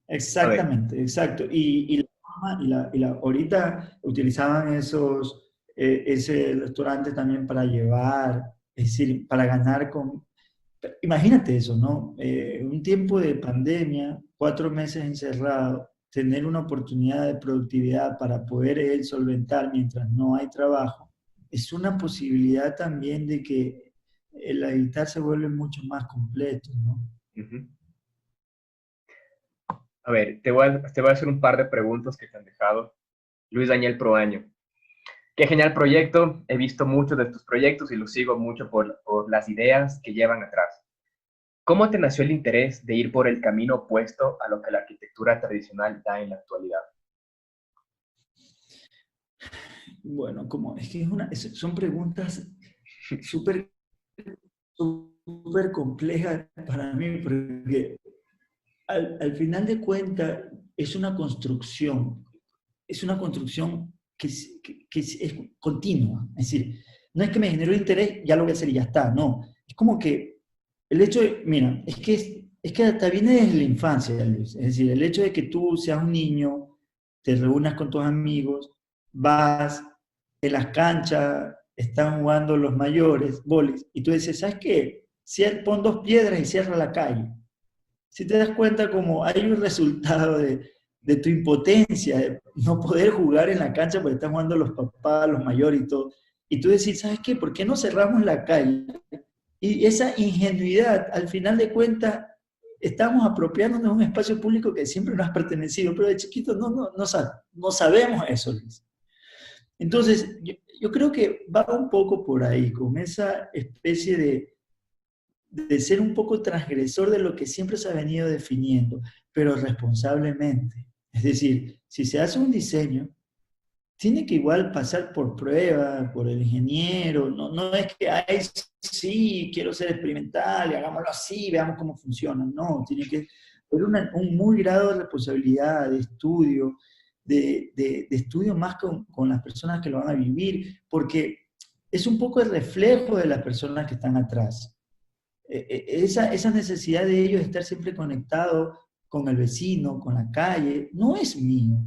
A ver, exactamente, exacto. Ahorita utilizaban ese restaurante también para llevar, es decir, para ganar con. Imagínate eso, ¿no? Un tiempo de pandemia, 4 meses encerrado, tener una oportunidad de productividad para poder él solventar mientras no hay trabajo, es una posibilidad también de que el habitar se vuelve mucho más completo, ¿no? ujú. A ver, te voy a hacer un par de preguntas que te han dejado. Luis Daniel Proaño. Qué genial proyecto. He visto muchos de tus proyectos y los sigo mucho por las ideas que llevan atrás. ¿Cómo te nació el interés de ir por el camino opuesto a lo que la arquitectura tradicional da en la actualidad? Bueno, como es que son preguntas súper súper complejas para mí, porque al final de cuentas es una construcción que es continua. Es decir, no es que me generó interés, ya lo voy a hacer y ya está, no. Es como que el hecho de, mira, es que hasta viene desde la infancia, Luis. Es decir, el hecho de que tú seas un niño, te reúnas con tus amigos, vas en las canchas, están jugando los mayores, bolis, y tú dices, ¿sabes qué? Pon dos piedras y cierra la calle. Si te das cuenta como hay un resultado de tu impotencia, de no poder jugar en la cancha porque están jugando los papás, los mayores y todo. Y tú decís, ¿sabes qué? ¿Por qué no cerramos la calle? Y esa ingenuidad, al final de cuentas, estamos apropiándonos de un espacio público que siempre nos ha pertenecido, pero de chiquitos no sabemos eso, Luis. Entonces, yo creo que va un poco por ahí, con esa especie de ser un poco transgresor de lo que siempre se ha venido definiendo, pero responsablemente. Es decir, si se hace un diseño, tiene que igual pasar por prueba, por el ingeniero, no es que, ay, sí, quiero ser experimental y hagámoslo así, veamos cómo funciona. No, tiene que haber un muy grado de responsabilidad, de estudio, de estudio más con las personas que lo van a vivir, porque es un poco el reflejo de las personas que están atrás. Esa necesidad de ellos de estar siempre conectados con el vecino, con la calle, no es mío.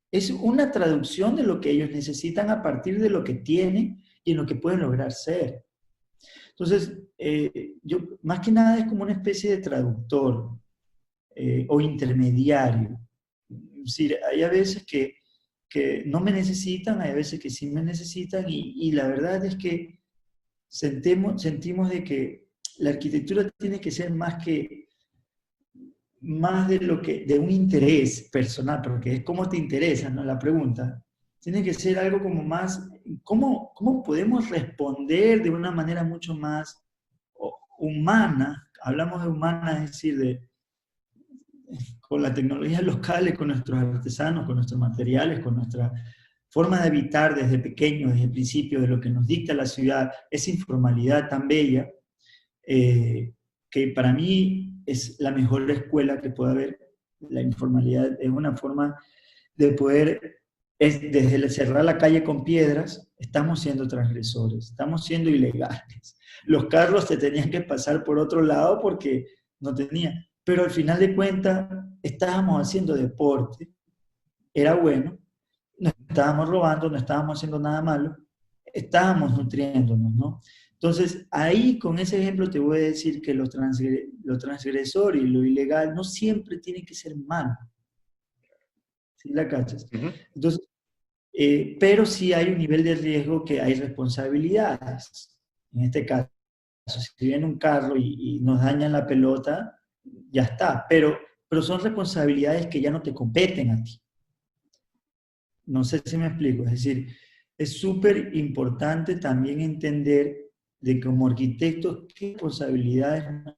Es una traducción de lo que ellos necesitan a partir de lo que tienen y en lo que pueden lograr ser. Entonces, yo más que nada es como una especie de traductor o intermediario. Es decir, hay a veces que no me necesitan, hay a veces que sí me necesitan y la verdad es que sentimos de que la arquitectura tiene que ser más de un interés personal, porque es cómo te interesa, ¿no? La pregunta. Tiene que ser algo como más, ¿cómo podemos responder de una manera mucho más humana? Hablamos de humana, es decir, con las tecnologías locales, con nuestros artesanos, con nuestros materiales, con nuestra forma de habitar desde pequeños, desde el principio, de lo que nos dicta la ciudad, esa informalidad tan bella, que para mí es la mejor escuela que puede haber. La informalidad es una forma de poder, desde cerrar la calle con piedras, estamos siendo transgresores, estamos siendo ilegales. Los carros te tenían que pasar por otro lado porque no tenían. Pero al final de cuentas, estábamos haciendo deporte, era bueno, no estábamos robando, no estábamos haciendo nada malo, estábamos nutriéndonos, ¿no? Entonces, ahí con ese ejemplo te voy a decir que lo transgresor y lo ilegal no siempre tiene que ser malo. ¿Sí la cachas? Uh -huh. Entonces, pero sí hay un nivel de riesgo que hay responsabilidades. En este caso, si viene un carro y nos dañan la pelota, ya está. Pero son responsabilidades que ya no te competen a ti. No sé si me explico. Es decir, es súper importante también entender de como arquitectos qué responsabilidades nos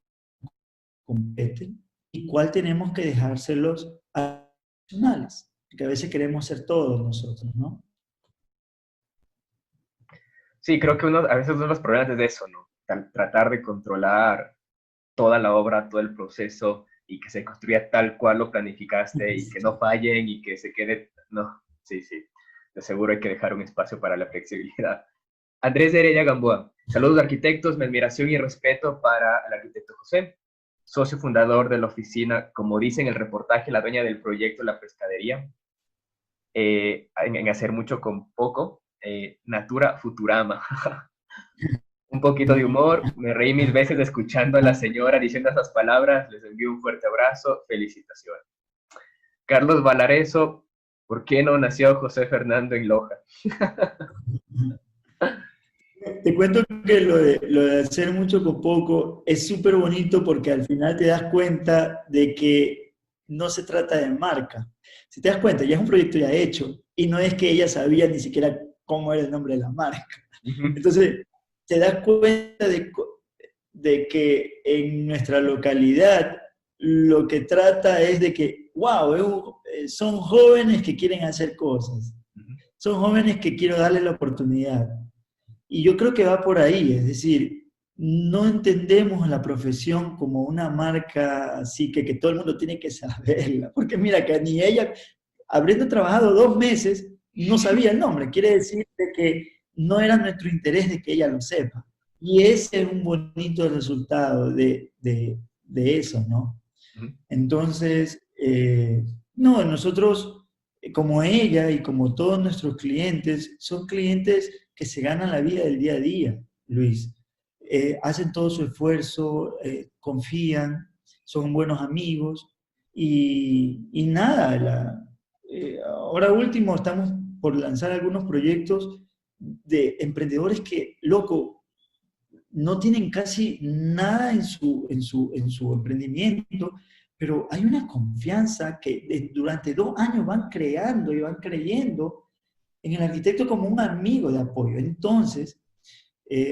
competen y cuál tenemos que dejárselos a los profesionales, porque a veces queremos ser todos nosotros, ¿no? Sí, creo que a veces uno de los problemas es eso, ¿no? Tratar de controlar toda la obra, todo el proceso y que se construya tal cual lo planificaste y que no fallen y que se quede, no, sí, sí, de seguro hay que dejar un espacio para la flexibilidad. Andrés de Heredia Gamboa, saludos arquitectos, mi admiración y respeto para el arquitecto José, socio fundador de la oficina, como dice en el reportaje, la dueña del proyecto La Pescadería, en hacer mucho con poco, Natura Futurama. Un poquito de humor, me reí mil veces escuchando a la señora diciendo esas palabras, les envío un fuerte abrazo, felicitaciones. Carlos Valareso, ¿por qué no nació José Fernando en Loja? Te cuento que lo de hacer mucho con poco es súper bonito porque al final te das cuenta de que no se trata de marca. Si te das cuenta, ya es un proyecto ya hecho y no es que ella sabía ni siquiera cómo era el nombre de la marca. Entonces, te das cuenta de que en nuestra localidad lo que trata es de que, wow, son jóvenes que quieren hacer cosas. son jóvenes que quiero darle la oportunidad. Y yo creo que va por ahí, es decir, no entendemos la profesión como una marca así que todo el mundo tiene que saberla, porque mira que ni ella, habiendo trabajado 2 meses, no sabía el nombre, quiere decir de que no era nuestro interés de que ella lo sepa. Y ese es un bonito resultado de eso, ¿no? Ujú. Entonces, no, nosotros, como ella y como todos nuestros clientes, son clientes que se ganan la vida del día a día, Luis. Hacen todo su esfuerzo, confían, son buenos amigos y nada, ahora último estamos por lanzar algunos proyectos de emprendedores que, loco, no tienen casi nada en su emprendimiento, pero hay una confianza que durante 2 años van creando y van creyendo en el arquitecto como un amigo de apoyo. Entonces,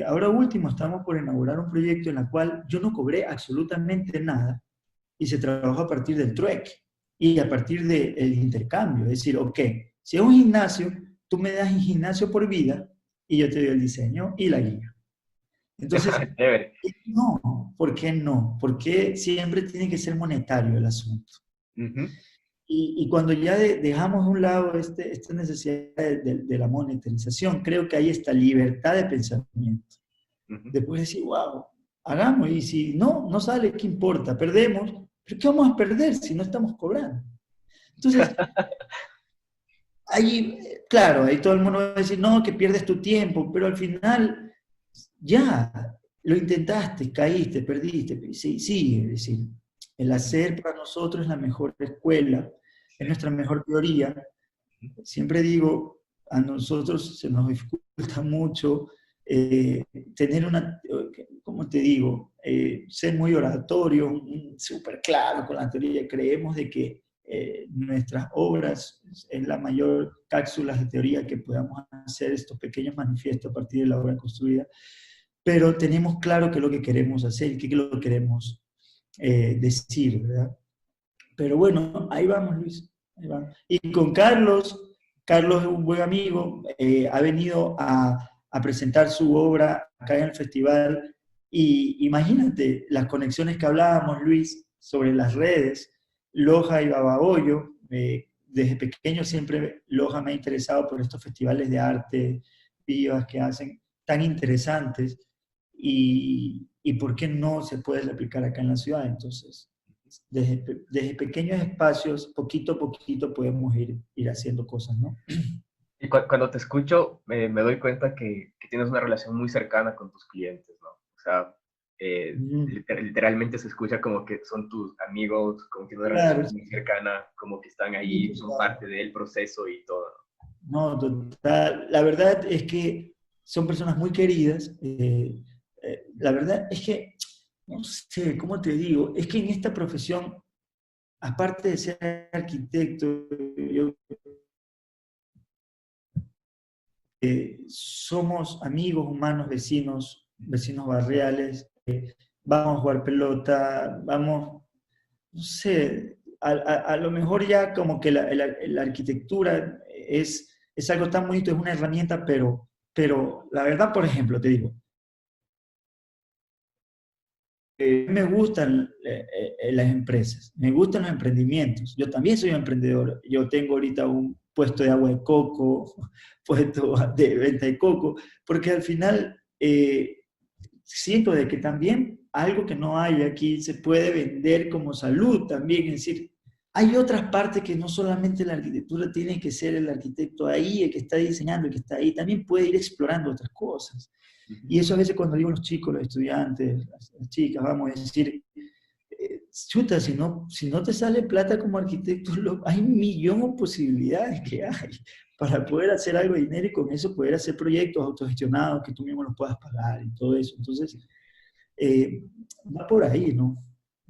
ahora último estamos por inaugurar un proyecto en el cual yo no cobré absolutamente nada y se trabajó a partir del trueque y a partir del intercambio. Es decir, ok, si es un gimnasio, tú me das un gimnasio por vida y yo te doy el diseño y la guía. Entonces, Chévere. no, ¿por qué no? Porque siempre tiene que ser monetario el asunto. Ujú, Y cuando ya dejamos a un lado esta necesidad de la monetarización, creo que hay esta libertad de pensamiento. ujú. Después decir, wow, hagamos, y si no, no sale, ¿qué importa? Perdemos, pero ¿qué vamos a perder si no estamos cobrando? Entonces, ahí, claro, ahí todo el mundo va a decir, no, que pierdes tu tiempo, pero al final, ya, lo intentaste, caíste, perdiste, sí, sí, es decir, el hacer para nosotros es la mejor escuela, es nuestra mejor teoría. Siempre digo, a nosotros se nos dificulta mucho eh, tener una, ¿cómo te digo? Ser muy oratorio, súper claro con la teoría. Creemos de que nuestras obras es la mayor cápsula de teoría que podamos hacer, estos pequeños manifiestos a partir de la obra construida, pero tenemos claro qué es lo que queremos hacer y qué es lo que queremos decir, ¿verdad? Pero bueno, ahí vamos, Luis. Ahí vamos. Y con Carlos es un buen amigo, ha venido a presentar su obra acá en el festival. Y imagínate las conexiones que hablábamos, Luis, sobre las redes, Loja y Babahoyo. Desde pequeño siempre Loja me ha interesado por estos festivales de arte vivas que hacen tan interesantes. Y por qué no se puede replicar acá en la ciudad. Entonces, desde pequeños espacios, poquito a poquito podemos ir haciendo cosas, ¿no? Y cuando te escucho, me doy cuenta que tienes una relación muy cercana con tus clientes, ¿no? O sea, Mm, literalmente se escucha como que son tus amigos, como que una relación claro, muy cercana, como que están sí, ahí, son total. parte del proceso y todo, No, total. La verdad es que son personas muy queridas. La verdad es que, no sé, ¿cómo te digo? Es que en esta profesión, aparte de ser arquitecto, yo, somos amigos humanos, vecinos, vecinos barriales. Vamos a jugar pelota, vamos, no sé, a lo mejor ya como que la arquitectura es algo tan bonito, es una herramienta, pero la verdad, por ejemplo, te digo, me gustan las empresas, me gustan los emprendimientos. Yo también soy un emprendedor. Yo tengo ahorita un puesto de agua de coco, puesto de venta de coco, porque al final siento de que también algo que no hay aquí se puede vender como salud también, es decir, hay otras partes que no solamente la arquitectura tiene que ser el arquitecto ahí, el que está diseñando, el que está ahí, también puede ir explorando otras cosas. ¿no? Y eso a veces cuando digo los chicos, los estudiantes, las chicas, vamos a decir, chuta, si no te sale plata como arquitecto, hay un millón de posibilidades que hay para poder hacer algo de dinero y con eso poder hacer proyectos autogestionados que tú mismo los puedas pagar y todo eso. Entonces, eh, va por ahí, ¿no?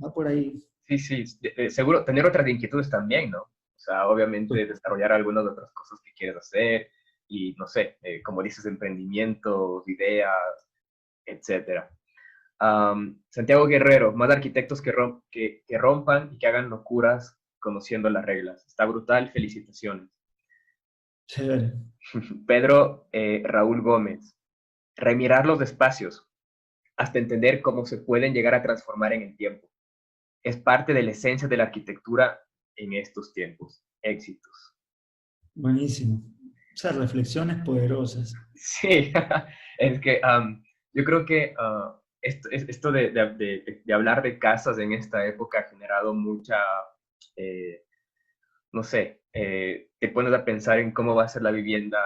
Va por ahí. Sí, sí, seguro tener otras inquietudes también, ¿no? O sea, obviamente desarrollar algunas de otras cosas que quieres hacer y, no sé, como dices, emprendimientos, ideas, etcétera. Santiago Guerrero, más arquitectos que rompan y que hagan locuras conociendo las reglas. Está brutal, felicitaciones. Chévere. Pedro Raúl Gómez, remirar los espacios hasta entender cómo se pueden llegar a transformar en el tiempo. Es parte de la esencia de la arquitectura en estos tiempos. Éxitos. Buenísimo. O sea, reflexiones poderosas. Sí, es que yo creo que esto de hablar de casas en esta época ha generado mucha, eh, no sé, te pones a pensar en cómo va a ser la vivienda,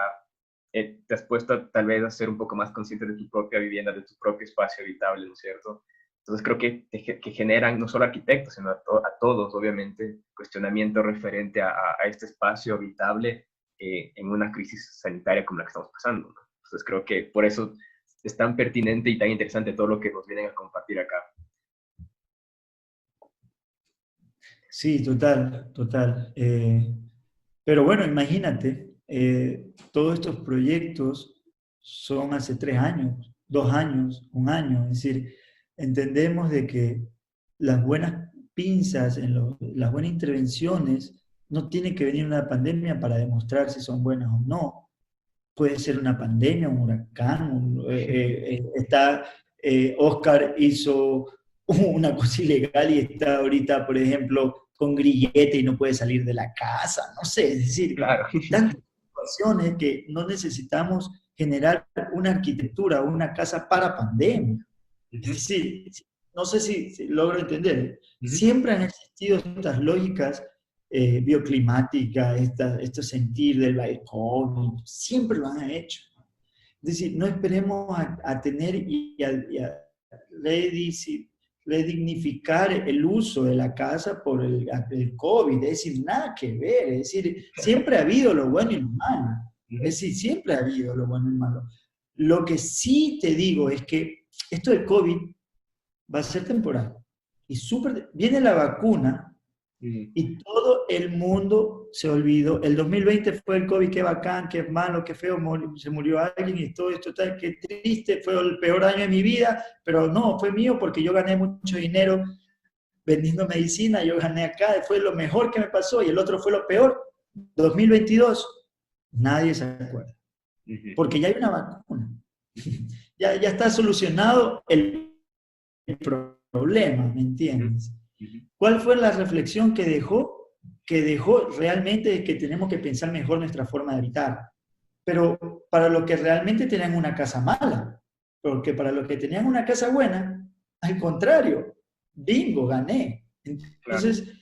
te has puesto tal vez a ser un poco más consciente de tu propia vivienda, de tu propio espacio habitable, ¿no es cierto? Entonces creo que generan no solo arquitectos, sino a todos, obviamente, cuestionamiento referente a este espacio habitable en una crisis sanitaria como la que estamos pasando, ¿no? Entonces creo que por eso es tan pertinente y tan interesante todo lo que nos vienen a compartir acá. Sí, total, total. Pero bueno, imagínate, todos estos proyectos son hace 3 años, 2 años, un año. Es decir, entendemos de que las buenas pinzas, las buenas intervenciones, no tiene que venir una pandemia para demostrar si son buenas o no. Puede ser una pandemia, un huracán, Oscar hizo una cosa ilegal y está ahorita, por ejemplo, con grillete y no puede salir de la casa, no sé, es decir, Claro. tantas situaciones que no necesitamos generar una arquitectura o una casa para pandemia. Es Ujú, decir, no sé si logro entender, ujú. siempre han existido estas lógicas bioclimáticas, este sentir del balcón, siempre lo han hecho. Es decir, no esperemos a tener y a redignificar el uso de la casa por el COVID, es decir, nada que ver, es decir, siempre ha habido lo bueno y lo malo, Ujú. es decir, siempre ha habido lo bueno y lo malo. Lo que sí te digo es que esto del COVID va a ser temporal y viene la vacuna Mm. y todo el mundo se olvidó. El 2020 fue el COVID, qué bacán, qué malo, qué feo, se murió alguien y todo esto, tal, qué triste, fue el peor año de mi vida, pero no, fue mío porque yo gané mucho dinero vendiendo medicina, yo gané acá, fue lo mejor que me pasó y el otro fue lo peor. 2022, nadie se acuerda, Ujú, porque ya hay una vacuna. ujú, Ya está solucionado el problema, ¿me ujú, entiendes? ujú. ¿Cuál fue la reflexión que dejó? Que dejó realmente que tenemos que pensar mejor nuestra forma de habitar. Pero para los que realmente tenían una casa mala, porque para los que tenían una casa buena, al contrario, bingo, gané. Claro. Entonces,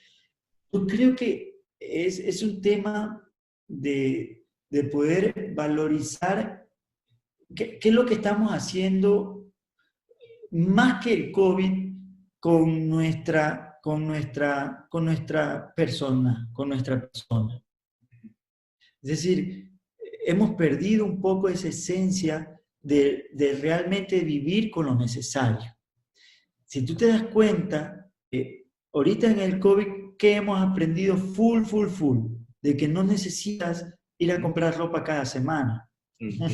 yo creo que es un tema de poder valorizar qué es lo que estamos haciendo más que el COVID con nuestra persona, con nuestra persona. Es decir, hemos perdido un poco esa esencia de realmente vivir con lo necesario. Si tú te das cuenta, ahorita en el COVID, ¿qué hemos aprendido full, full, full? De que no necesitas ir a Ujú, comprar ropa cada semana. ujú.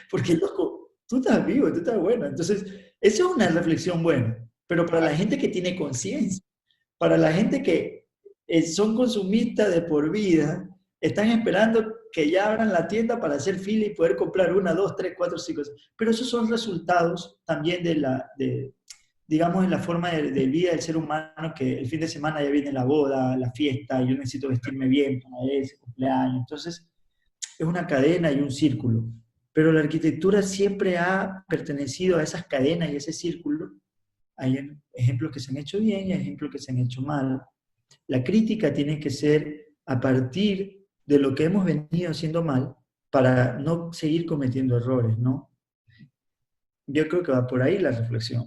Porque, loco, tú estás vivo, tú estás bueno. Entonces, esa es una reflexión buena. Pero para la Claro. gente que tiene conciencia, para la gente que son consumistas de por vida, están esperando que ya abran la tienda para hacer fila y poder comprar una, dos, tres, cuatro, cinco. Pero esos son resultados también digamos, en la forma de vida del ser humano, que el fin de semana ya viene la boda, la fiesta, yo necesito vestirme bien para ese cumpleaños. Entonces, es una cadena y un círculo. Pero la arquitectura siempre ha pertenecido a esas cadenas y ese círculo. Hay ejemplos que se han hecho bien y hay ejemplos que se han hecho mal. La crítica tiene que ser a partir de lo que hemos venido haciendo mal para no seguir cometiendo errores, ¿no? Yo creo que va por ahí la reflexión.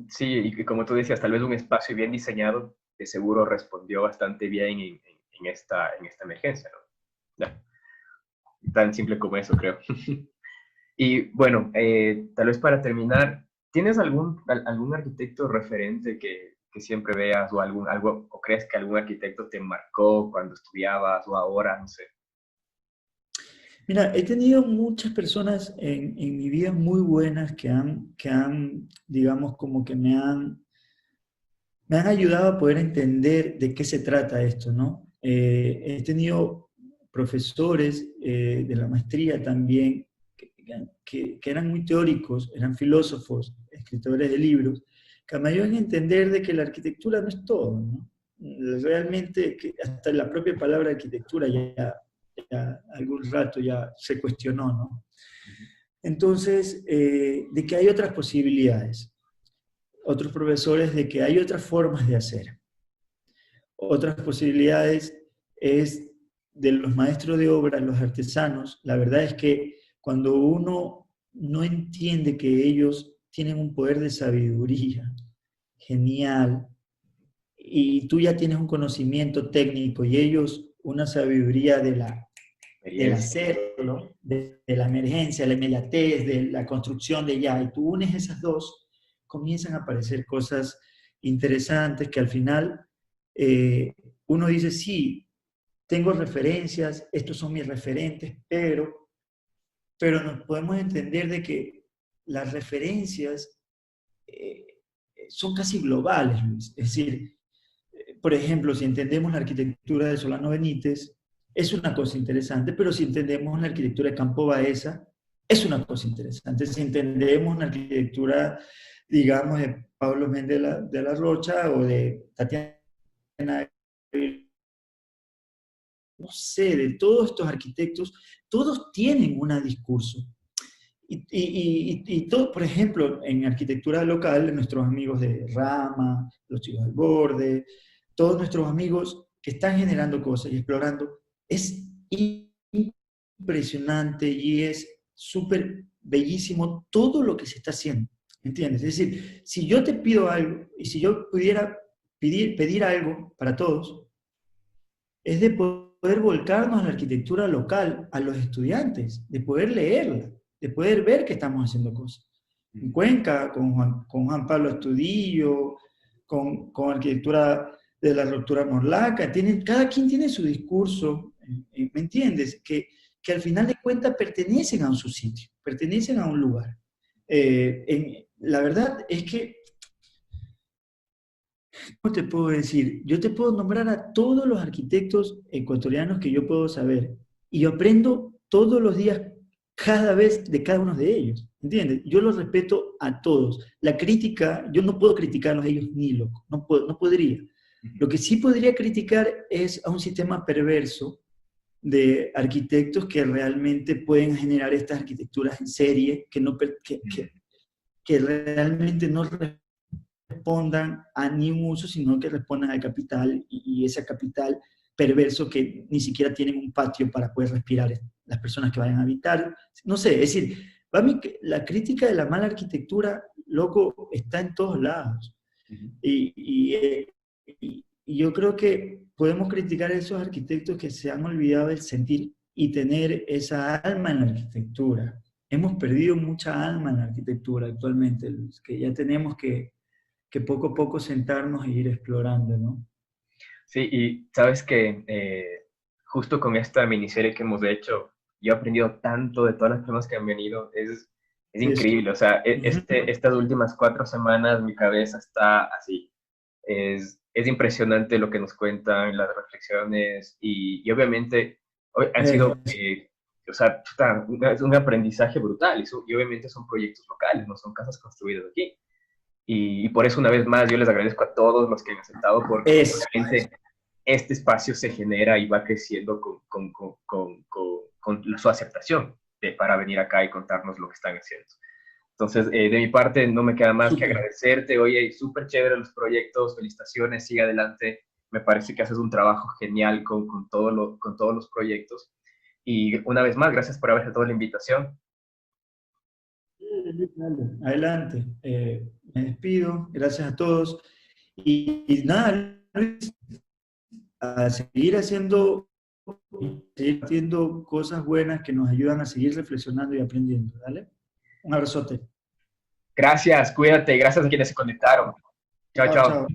Sí, y que como tú decías, tal vez un espacio bien diseñado de seguro respondió bastante bien en esta emergencia, ¿no? Ya, tan simple como eso, creo. Y bueno, tal vez para terminar, ¿tienes algún arquitecto referente que siempre veas o algo, o crees que algún arquitecto te marcó cuando estudiabas o ahora, no sé? Mira, he tenido muchas personas en mi vida muy buenas que han, digamos, como que me han ayudado a poder entender de qué se trata esto, ¿no? He tenido profesores de la maestría también, que eran muy teóricos, eran filósofos, escritores de libros, que me ayudan a entender de que la arquitectura no es todo, ¿no? Realmente, que hasta la propia palabra arquitectura ya algún rato ya se cuestionó, ¿no? Entonces, de que hay otras posibilidades, otros profesores de que hay otras formas de hacer. Otras posibilidades es de los maestros de obra, los artesanos. La verdad es que cuando uno no entiende que ellos tienen un poder de sabiduría genial, y tú ya tienes un conocimiento técnico y ellos una sabiduría del hacerlo, de la emergencia, la inmediatez, de la construcción de ya, y tú unes esas dos, comienzan a aparecer cosas interesantes que al final uno dice, sí, tengo referencias, estos son mis referentes, pero nos podemos entender de que las referencias eh, son casi globales, Luis. Es decir, por ejemplo, si entendemos la arquitectura de Solano Benítez, es una cosa interesante, pero si entendemos la arquitectura de Campo Baeza, es una cosa interesante. Si entendemos la arquitectura, digamos, de Pablo Méndez de la Rocha o de Tatiana, no sé, de todos estos arquitectos, todos tienen un discurso. Y todo, por ejemplo, en arquitectura local, nuestros amigos de Rama, los chicos del borde, todos nuestros amigos que están generando cosas y explorando, es impresionante y es súper bellísimo todo lo que se está haciendo, ¿entiendes? Es decir, si yo te pido algo y si yo pudiera pedir algo para todos, es de poder volcarnos a la arquitectura local, a los estudiantes, de poder leerla, de poder ver que estamos haciendo cosas. En Cuenca, con Juan Pablo Astudillo, con arquitectura de la ruptura morlaca, cada quien tiene su discurso, ¿me entiendes? Que al final de cuentas pertenecen a un sitio, pertenecen a un lugar. La verdad es que, ¿cómo te puedo decir? Yo te puedo nombrar a todos los arquitectos ecuatorianos que yo puedo saber, y yo aprendo todos los días, cada vez, de cada uno de ellos, ¿entiendes? Yo los respeto a todos. La crítica, yo no puedo criticarlos a ellos ni loco, no podría. Lo que sí podría criticar es a un sistema perverso de arquitectos que realmente pueden generar estas arquitecturas en serie, que realmente no respondan a ni un uso, sino que respondan al capital, y ese capital perverso que ni siquiera tienen un patio para poder respirar las personas que vayan a habitar. No sé, es decir, para mí la crítica de la mala arquitectura, loco, está en todos lados. Y yo creo que podemos criticar a esos arquitectos que se han olvidado del sentir y tener esa alma en la arquitectura. Hemos perdido mucha alma en la arquitectura actualmente, Luis, que ya tenemos que poco a poco sentarnos e ir explorando, ¿no? Sí, y sabes que justo con esta miniserie que hemos hecho, yo he aprendido tanto de todas las personas que han venido, es increíble, o sea, estas últimas 4 semanas mi cabeza está así, es impresionante lo que nos cuentan, las reflexiones, y obviamente han sido, o sea, es un aprendizaje brutal, y obviamente son proyectos locales, no son casas construidas aquí. Y por eso, una vez más, yo les agradezco a todos los que han aceptado, porque realmente este espacio se genera y va creciendo con su aceptación para venir acá y contarnos lo que están haciendo. Entonces, de mi parte, no me queda más que agradecerte. Oye, súper chévere los proyectos, felicitaciones, sigue adelante. Me parece que haces un trabajo genial con todos los proyectos. Y una vez más, gracias por haber aceptado la invitación. Adelante. Me despido. Gracias a todos. Y nada, Luis, a seguir haciendo cosas buenas que nos ayudan a seguir reflexionando y aprendiendo. ¿Dale? Un abrazote. Gracias, cuídate, gracias a quienes se conectaron. Chao, chao.